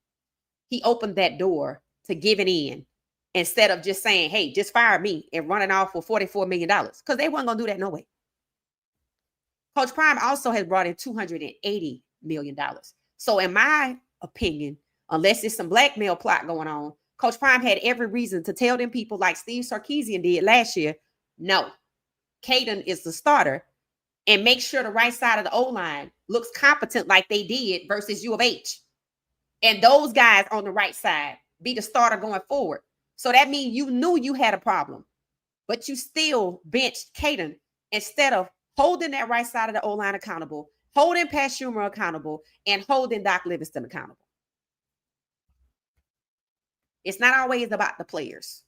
He opened that door to giving in instead of just saying, hey, just fire me and running off for $44 million, because they weren't going to do that no way. Coach Prime also has brought in $280 million. So in my opinion, unless it's some blackmail plot going on, Coach Prime had every reason to tell them people like Steve Sarkisian did last year, no, Caden is the starter, and make sure the right side of the O-line looks competent like they did versus U of H. And those guys on the right side be the starter going forward. So that means you knew you had a problem, but you still benched Caden instead of holding that right side of the O-line accountable, holding Pat Schumer accountable, and holding Doc Livingston accountable. It's not always about the players.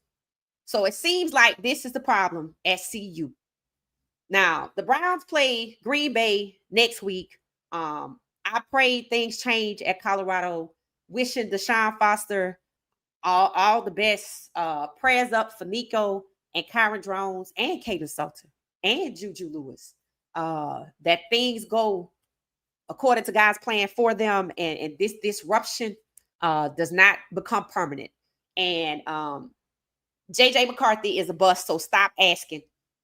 So it seems like this is the problem at CU. Now, the Browns play Green Bay next week. I pray things change at Colorado. Wishing DeShaun Foster all the best. Prayers up for Nico and Kyron Drones and Caden Salter and Juju Lewis. That things go according to God's plan for them, and this disruption does not become permanent. And JJ McCarthy is a bust, so stop asking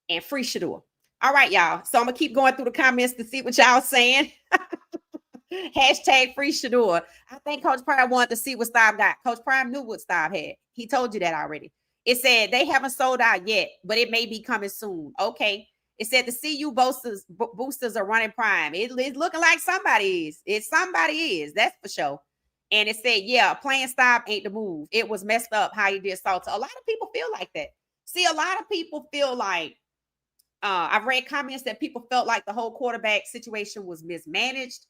and free Shedeur. All right, y'all. So I'm gonna keep going through the comments to see what y'all saying. Hashtag free Shedeur. I think Coach Prime wanted to see what Staub got. Coach Prime knew what Staub had. He told you that already. It said they haven't sold out yet, but it may be coming soon. Okay. It said the CU boosters are running Prime. It's looking like somebody is. Somebody is. That's for sure. And it said, yeah, playing Staub ain't the move. It was messed up how he did Salter. A lot of people feel like that. See, a lot of people feel like I've read comments that people felt like the whole quarterback situation was mismanaged.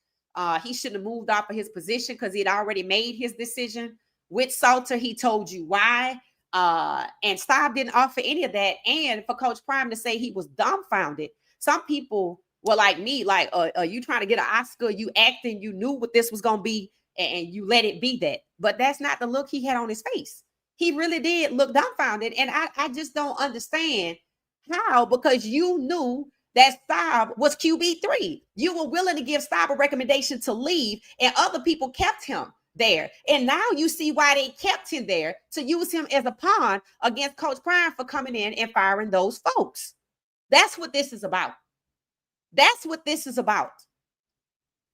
He shouldn't have moved off of his position because he'd already made his decision. With Salter, he told you why. And Staub didn't offer any of that. And for Coach Prime to say he was dumbfounded. Some people were like me, like, are you trying to get an Oscar? You acting, you knew what this was going to be, and you let it be that. But that's not the look he had on his face. He really did look dumbfounded. And I just don't understand how, because you knew that Staub was QB3. You were willing to give Staub a recommendation to leave, and other people kept him there. And now you see why they kept him there, to use him as a pawn against Coach Prime for coming in and firing those folks. That's what this is about. That's what this is about.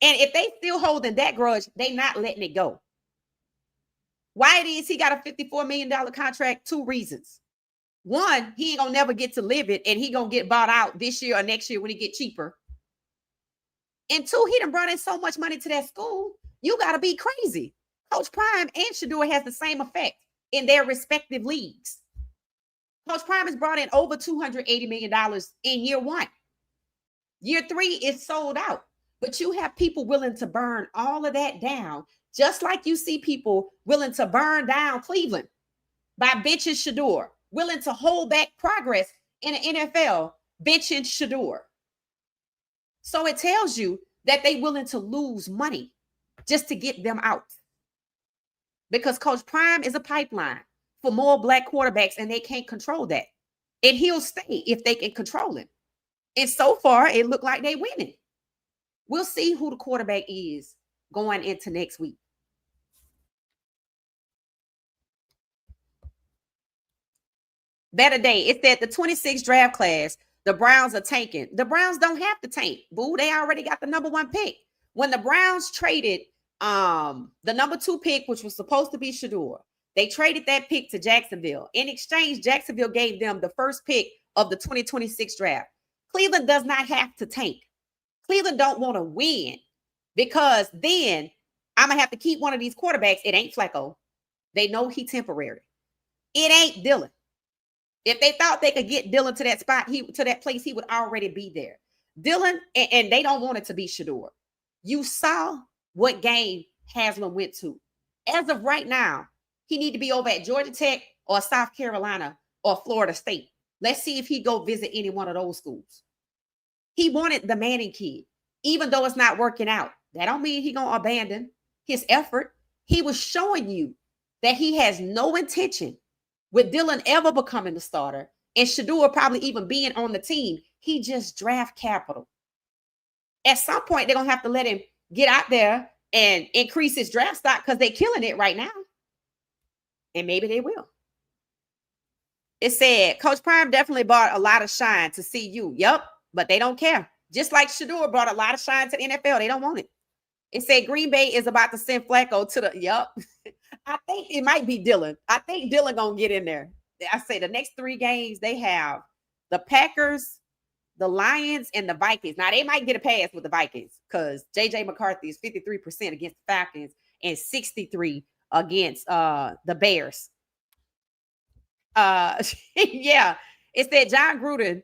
And if they still holding that grudge, they not letting it go. Why it is he got a $54 million contract? 2 reasons. One, he ain't gonna never get to live it, and he gonna get bought out this year or next year when he get cheaper. And 2, he done brought in so much money to that school. You gotta be crazy. Coach Prime and Shedeur has the same effect in their respective leagues. Coach Prime has brought in over $280 million in year 1. Year 3 is sold out. But you have people willing to burn all of that down, just like you see people willing to burn down Cleveland by benching Shedeur, willing to hold back progress in the NFL, benching Shedeur. So it tells you that they're willing to lose money just to get them out. Because Coach Prime is a pipeline for more black quarterbacks, and they can't control that. And he'll stay if they can control him. And so far, it looked like they're winning. We'll see who the quarterback is going into next week. Better day. It said the 26th draft class, the Browns are tanking. The Browns don't have to tank. Boo, they already got the number 1 pick. When the Browns traded the number 2 pick, which was supposed to be Shedeur, they traded that pick to Jacksonville. In exchange, Jacksonville gave them the first pick of the 2026 draft. Cleveland does not have to tank. Cleveland don't want to win, because then I'm going to have to keep one of these quarterbacks. It ain't Flacco. They know he temporary. It ain't Dylan. If they thought they could get Dylan to that spot, to that place, he would already be there. Dylan, and they don't want it to be Shedeur. You saw what game Haslam went to. As of right now, he need to be over at Georgia Tech or South Carolina or Florida State. Let's see if he go visit any one of those schools. He wanted the Manning kid, even though it's not working out. That don't mean he gonna abandon his effort. He was showing you that he has no intention with Dylan ever becoming the starter and Shedeur probably even being on the team. He just draft capital. At some point, they're gonna have to let him get out there and increase his draft stock because they're killing it right now. And maybe they will. It said, Coach Prime definitely brought a lot of shine to CU. Yep, but they don't care. Just like Shedeur brought a lot of shine to the NFL. They don't want it. It said Green Bay is about to send Flacco to the, yep. I think it might be Dylan. I think Dylan going to get in there. I say the next 3 games they have the Packers, the Lions, and the Vikings. Now, they might get a pass with the Vikings because J.J. McCarthy is 53% against the Falcons and 63% against the Bears. Yeah, it said John Gruden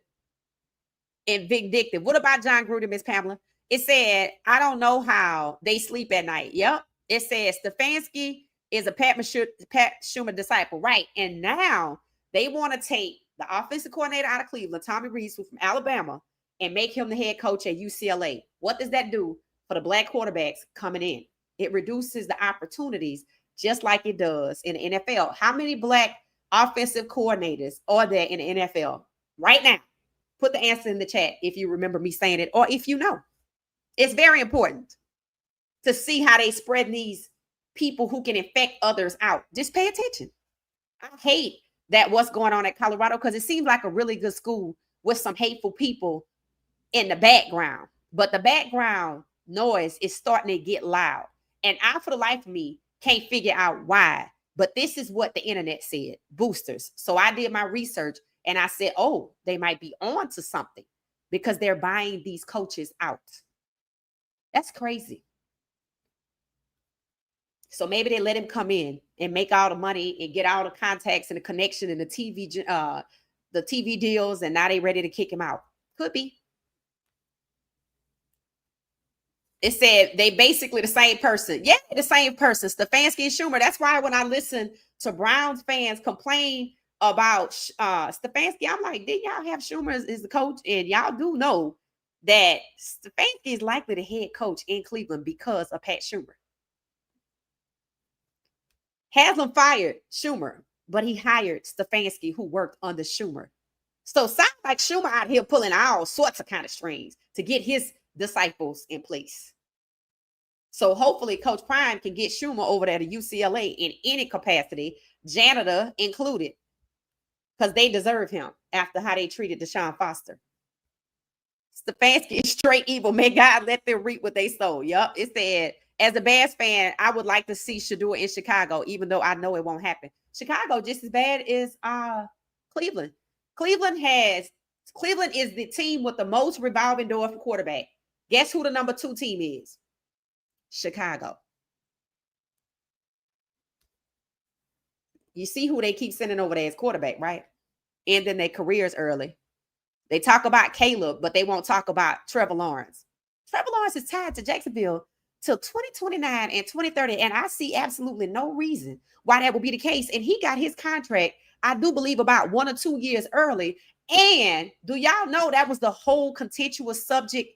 and vindictive. What about John Gruden, Miss Pamela? It said, I don't know how they sleep at night. Yep. It says Stefanski is a Pat Schumer disciple. Right. And now they want to take the offensive coordinator out of Cleveland, Tommy Rees, from Alabama, and make him the head coach at UCLA. What does that do for the black quarterbacks coming in? It reduces the opportunities just like it does in the NFL. How many black offensive coordinators are there in the NFL right now? Put the answer in the chat if you remember me saying it or if you know. It's very important to see how they spread these people who can infect others out. Just pay attention. I hate that what's going on at Colorado because it seems like a really good school with some hateful people in the background. But the background noise is starting to get loud. And I, for the life of me, can't figure out why. But this is what the internet said, boosters. So I did my research and I said, oh, they might be on to something because they're buying these coaches out. That's crazy. So maybe they let him come in and make all the money and get all the contacts and the connection and the TV deals, and now they ready to kick him out. Could be. It said they basically the same person. Yeah, the same person, Stefanski and Schumer. That's why when I listen to Browns fans complain about Stefanski, I'm like, did y'all have Schumer as the coach? And y'all do know that Stefanski is likely the head coach in Cleveland because of Pat Schumer. Haslam fired Schumer, but he hired Stefanski, who worked under Schumer. So sounds like Schumer out here pulling all sorts of kind of strings to get his disciples in place. So hopefully Coach Prime can get Schumer over there to UCLA in any capacity, janitor included, because they deserve him after how they treated DeShaun Foster. Stefanski is straight evil. May God let them reap what they sow. Yup. It said, as a Bears fan, I would like to see Shedeur in Chicago, even though I know it won't happen. Chicago just as bad as Cleveland. Cleveland is the team with the most revolving door for quarterback. Guess who the number 2 team is? Chicago. You see who they keep sending over there as quarterback, right? Ending their careers early. They talk about Caleb, but they won't talk about Trevor Lawrence. Trevor Lawrence is tied to Jacksonville till 2029 and 2030, and I see absolutely no reason why that would be the case. And he got his contract, I do believe, about 1 or 2 years early. And do y'all know that was the whole contentious subject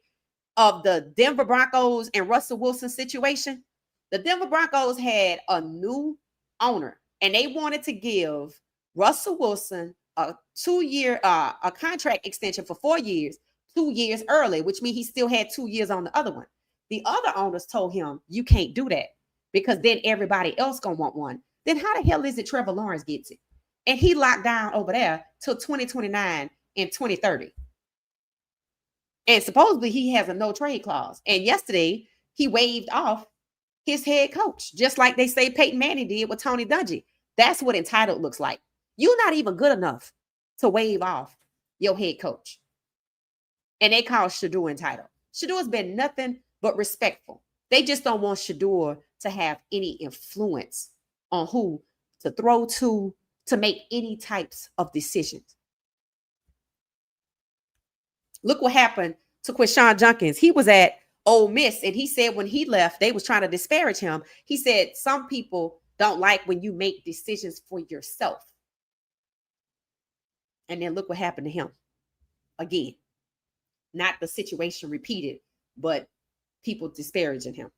of the Denver Broncos and Russell Wilson situation? The Denver Broncos had a new owner, and they wanted to give Russell Wilson a 2-year a contract extension for 4 years, 2 years early, which means he still had 2 years on the other one. The other owners told him, you can't do that because then everybody else gonna want one. Then how the hell is it Trevor Lawrence gets it? And he locked down over there till 2029 and 2030. And supposedly he has a no trade clause. And yesterday he waived off his head coach, just like they say Peyton Manning did with Tony Dungy. That's what entitled looks like. You're not even good enough to waive off your head coach. And they call Shedeur entitled. Shedeur's been nothing but respectful. They just don't want Shedeur to have any influence on who to throw to make any types of decisions. Look what happened to Quinshon Judkins. He was at Ole Miss, and he said when he left, they was trying to disparage him. He said some people don't like when you make decisions for yourself. And then look what happened to him. Again, not the situation repeated, but people disparaging him.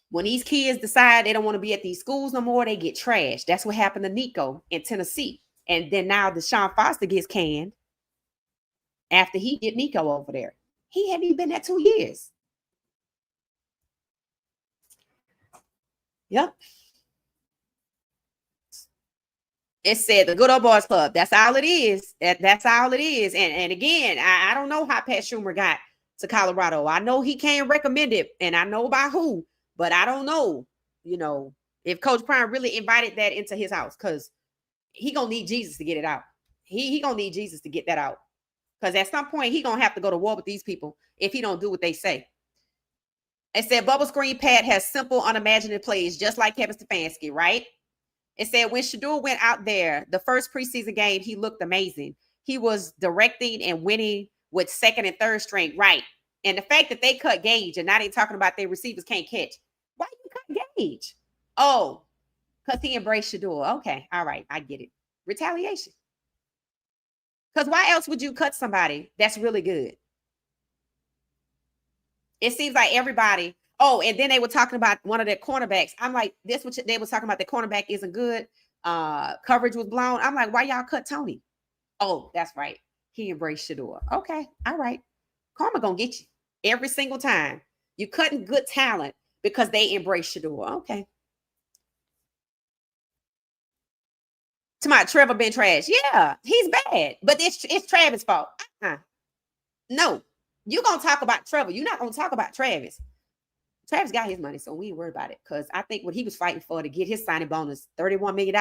When these kids decide they don't want to be at these schools no more, they get trashed. That's what happened to Nico in Tennessee. And then now DeShaun Foster gets canned after he get Nico over there. He hadn't even been there 2 years. Yep. It said the Good Old Boys Club. That's all it is. That's all it is. And again, I don't know how Pat Schumer got to Colorado. I know he can't recommend it, and I know by who, but I don't know, if Coach Prime really invited that into his house, because he gonna need Jesus to get it out. He gonna need Jesus to get that out. Because at some point, he gonna have to go to war with these people if he don't do what they say. It said Bubble Screen Pat has simple, unimaginable plays, just like Kevin Stefanski, right? It said when Shedeur went out there, the first preseason game, he looked amazing. He was directing and winning with second and third string, right? And the fact that they cut Gage, and now they're talking about their receivers can't catch. Why you cut Gage? Oh, because he embraced Shedeur. Okay, all right, I get it. Retaliation. Because why else would you cut somebody that's really good? It seems like everybody. Oh, and then they were talking about one of their cornerbacks. I'm like, this what they were talking about. The cornerback isn't good. Coverage was blown. I'm like, why y'all cut Tony? Oh, that's right. He embraced Shedeur. Okay, all right. Karma gonna get you every single time. You cutting good talent because they embrace Shedeur. Okay. To my Trevor been trash. Yeah, he's bad, but it's Travis' fault. No, you're gonna talk about Trevor. You're not gonna talk about Travis. Travis got his money, so we ain't worried about it. Because I think what he was fighting for to get his signing bonus, $31 million,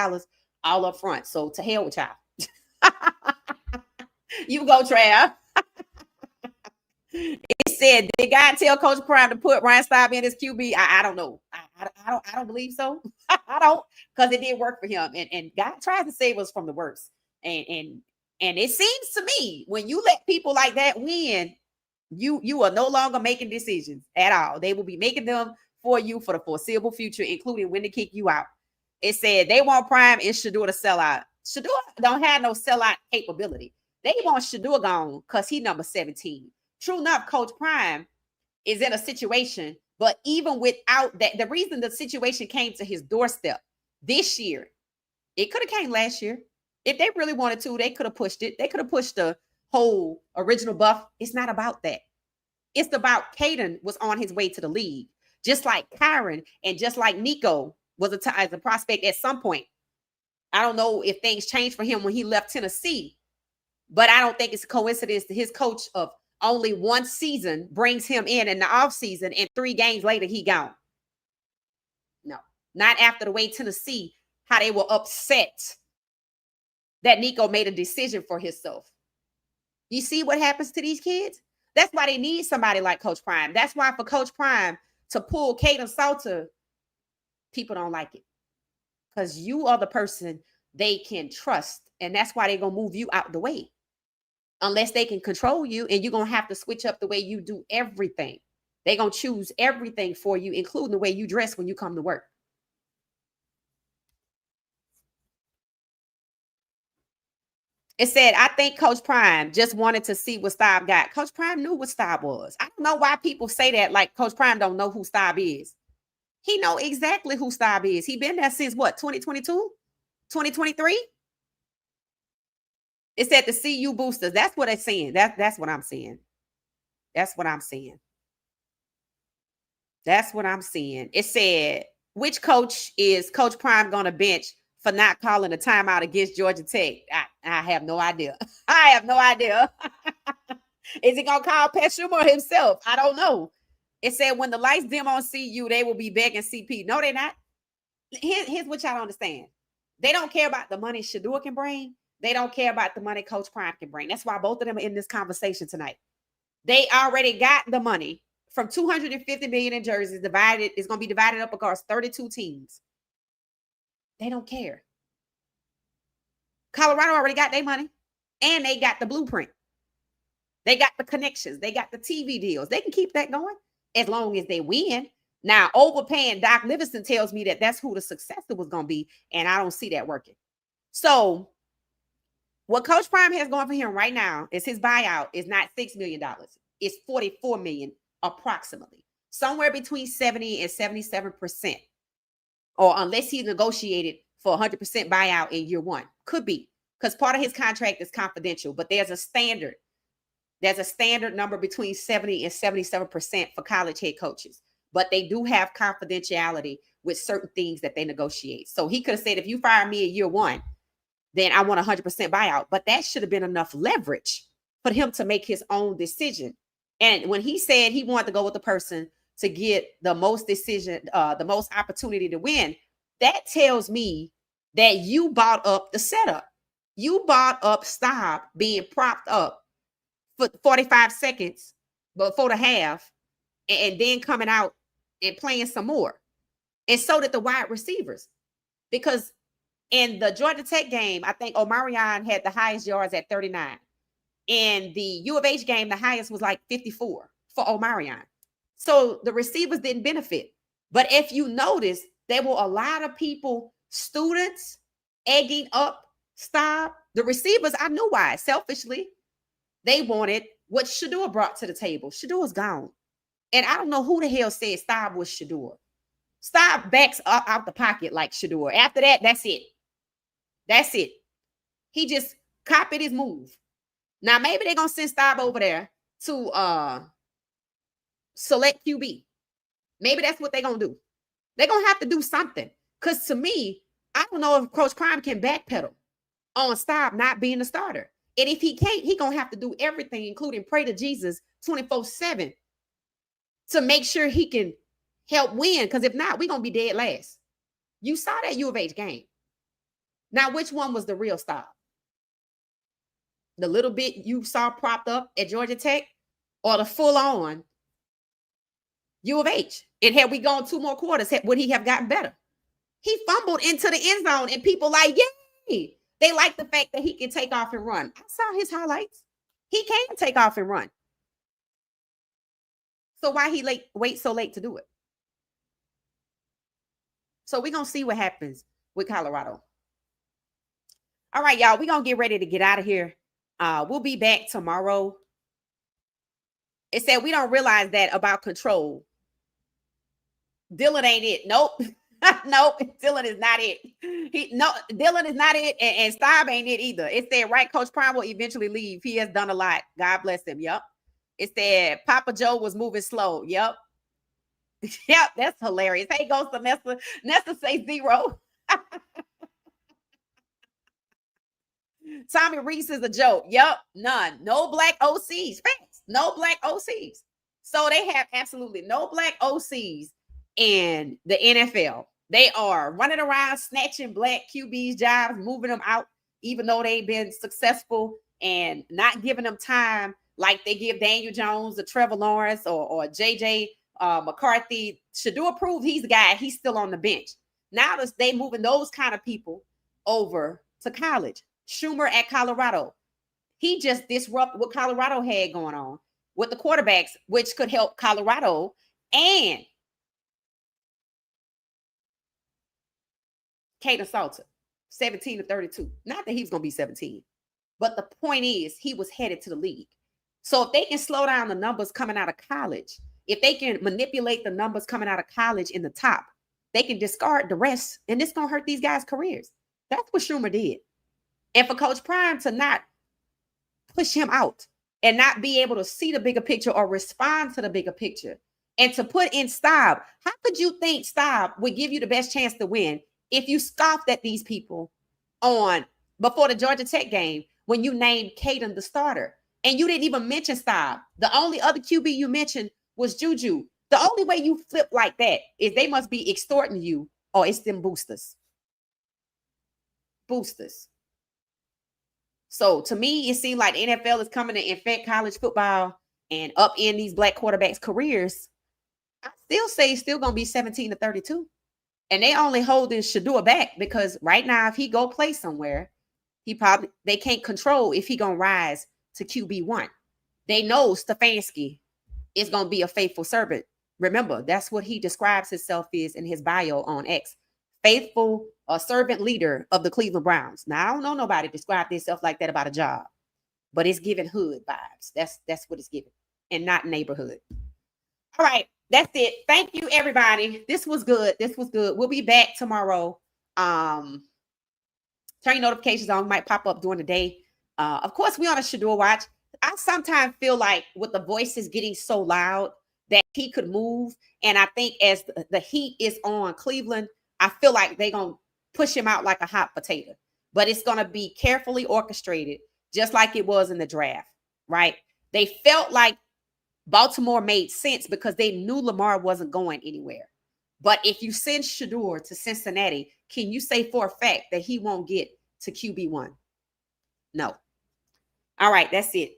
all up front. So to hell with y'all. You go, Trav. It said, did God tell Coach Prime to put Ryan Staub in his QB? I don't know. I don't believe so. I don't, because it did work for him. And God tries to save us from the worst. And it seems to me when you let people like that win, you are no longer making decisions at all. They will be making them for you for the foreseeable future, including when to kick you out. It said they want Prime and Shedeur to sell out. Shedeur don't have no sellout capability. They want Shedeur gone because he number 17. True enough, Coach Prime is in a situation, but even without that, the reason the situation came to his doorstep this year, it could have came last year. If they really wanted to, they could have pushed it. They could have pushed the whole original buff. It's not about that. It's about Caden was on his way to the league, just like Kyron and just like Nico was as a prospect at some point. I don't know if things changed for him when he left Tennessee, but I don't think it's a coincidence that his coach of only one season brings him in the offseason, and 3 games later he gone. No, not after the way Tennessee, how they were upset that Nico made a decision for himself. You see what happens to these kids? That's why they need somebody like Coach Prime. That's why for Coach Prime to pull Caden Salter, people don't like it. Because you are the person they can trust. And that's why they're going to move you out the way. Unless they can control you, and you're going to have to switch up the way you do everything. They're going to choose everything for you, including the way you dress when you come to work. It said, I think Coach Prime just wanted to see what Staub got. Coach Prime knew what Staub was. I don't know why people say that like Coach Prime don't know who Staub is. He know exactly who Staub is. He been there since what, 2022? 2023? It said the CU boosters. That's what it's saying. That's what I'm saying. That's what I'm saying. That's what I'm saying. It said, which coach is Coach Prime going to bench for not calling a timeout against Georgia Tech? I have no idea. I have no idea. Is he going to call Pat Schumer himself? I don't know. It said when the lights dim on CU, they will be begging CP. No, they're not. Here's what y'all don't understand. They don't care about the money Shedeur can bring. They don't care about the money Coach Prime can bring. That's why both of them are in this conversation tonight. They already got the money from $250 million in jerseys divided. It's going to be divided up across 32 teams. They don't care. Colorado already got their money, and they got the blueprint. They got the connections. They got the TV deals. They can keep that going as long as they win. Now, overpaying Doc Livingston tells me that that's who the successor was going to be, and I don't see that working. So what Coach Prime has going for him right now is his buyout is not $6 million. It's $44 million approximately, somewhere between 70 and 77%, or unless he negotiated for 100% buyout in year one. Could be, because part of his contract is confidential, but there's a standard. There's a standard number between 70 and 77% for college head coaches, but they do have confidentiality with certain things that they negotiate. So he could have said, if you fire me in year one, then I want 100% buyout. But that should have been enough leverage for him to make his own decision. And when he said he wanted to go with the person to get the most decision, the most opportunity to win, that tells me that you bought up the setup. You bought up Staub being propped up for 45 seconds before the half, and then coming out and playing some more. And so did the wide receivers. Because in the Georgia Tech game, I think Omarion had the highest yards at 39. In the U of H game, the highest was like 54 for Omarion. So the receivers didn't benefit. But if you notice, there were a lot of people, students, egging up Staub. The receivers, I knew why. Selfishly, they wanted what Shedeur brought to the table. Shedeur's gone. And I don't know who the hell said Staub was Shedeur. Staub backs up out the pocket like Shedeur. After that, that's it. That's it. He just copied his move. Now, maybe they're going to send Staub over there to select QB. Maybe that's what they're going to do. They're going to have to do something. Because to me, I don't know if Coach Prime can backpedal on Staub not being a starter. And if he can't, he's going to have to do everything, including pray to Jesus 24/7 to make sure he can help win. Because if not, we're going to be dead last. You saw that U of H game. Now, which one was the real Staub? The little bit you saw propped up at Georgia Tech, or the full-on U of H? And had we gone 2 more quarters, would he have gotten better? He fumbled into the end zone, and people like, yay! They like the fact that he can take off and run. I saw his highlights. He can take off and run. So why he wait so late to do it? So we're going to see what happens with Colorado. All right, y'all, we're going to get ready to get out of here. We'll be back tomorrow. It said we don't realize that about control. Dylan ain't it. Nope. Nope, Dylan is not it. Dylan is not it, and Staub ain't it either. It said, right, Coach Prime will eventually leave. He has done a lot. God bless him. Yep. It said Papa Joe was moving slow. Yep. Yep, that's hilarious. Hey, goes to Nessa. Nessa say 0. Tommy Reese is a joke. Yep, none. No black OCs. Facts. No black OCs. So they have absolutely no black OCs in the NFL. They are running around snatching black QBs jobs, moving them out, even though they've been successful, and not giving them time like they give Daniel Jones or Trevor Lawrence or JJ McCarthy. Shedeur proved he's the guy. He's still on the bench. Now they moving those kind of people over to college. Schumer at Colorado. He just disrupted what Colorado had going on with the quarterbacks, which could help Colorado. And Caden Salter, 17-32. Not that he was going to be 17, but the point is he was headed to the league. So if they can slow down the numbers coming out of college, if they can manipulate the numbers coming out of college in the top, they can discard the rest, and it's going to hurt these guys' careers. That's what Schumer did. And for Coach Prime to not push him out and not be able to see the bigger picture or respond to the bigger picture, and to put in Staub, how could you think Staub would give you the best chance to win if you scoffed at these people on before the Georgia Tech game when you named Caden the starter and you didn't even mention Staub? The only other QB you mentioned was Juju. The only way you flip like that is they must be extorting you, or it's them boosters. Boosters. So to me, it seemed like the NFL is coming to infect college football and upend these black quarterbacks' careers. I still say it's still going to be 17-32. And they only holding Shedeur back because right now, if he go play somewhere, they can't control if he going to rise to QB1. they know Stefanski is going to be a faithful servant. Remember, that's what he describes himself as in his bio on X. Faithful servant leader of the Cleveland Browns. Now, I don't know nobody describe themselves like that about a job, but it's giving hood vibes. That's what it's giving, and not neighborhood. All right, that's it. Thank you, everybody. This was good. This was good. We'll be back tomorrow. Turn your notifications on. Might pop up during the day. Of course, we on a Shedeur watch. I sometimes feel like with the voices getting so loud that he could move. And I think as the heat is on Cleveland, I feel like they're going to push him out like a hot potato. But it's going to be carefully orchestrated, just like it was in the draft, right? They felt like Baltimore made sense because they knew Lamar wasn't going anywhere. But if you send Shedeur to Cincinnati, can you say for a fact that he won't get to QB1? No. All right, that's it.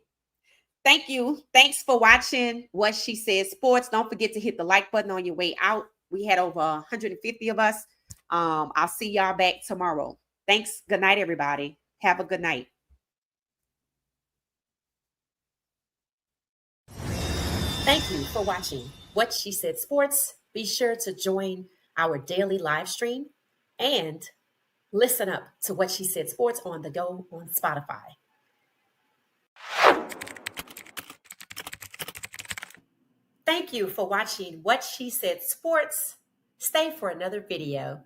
Thank you. Thanks for watching What She Said Sports. Don't forget to hit the like button on your way out. We had over 150 of us. I'll see y'all back tomorrow. Thanks. Good night, everybody. Have a good night. Thank you for watching What She Said Sports. Be sure to join our daily live stream and listen up to What She Said Sports on the go on Spotify. Thank you for watching What She Said Sports. Stay for another video.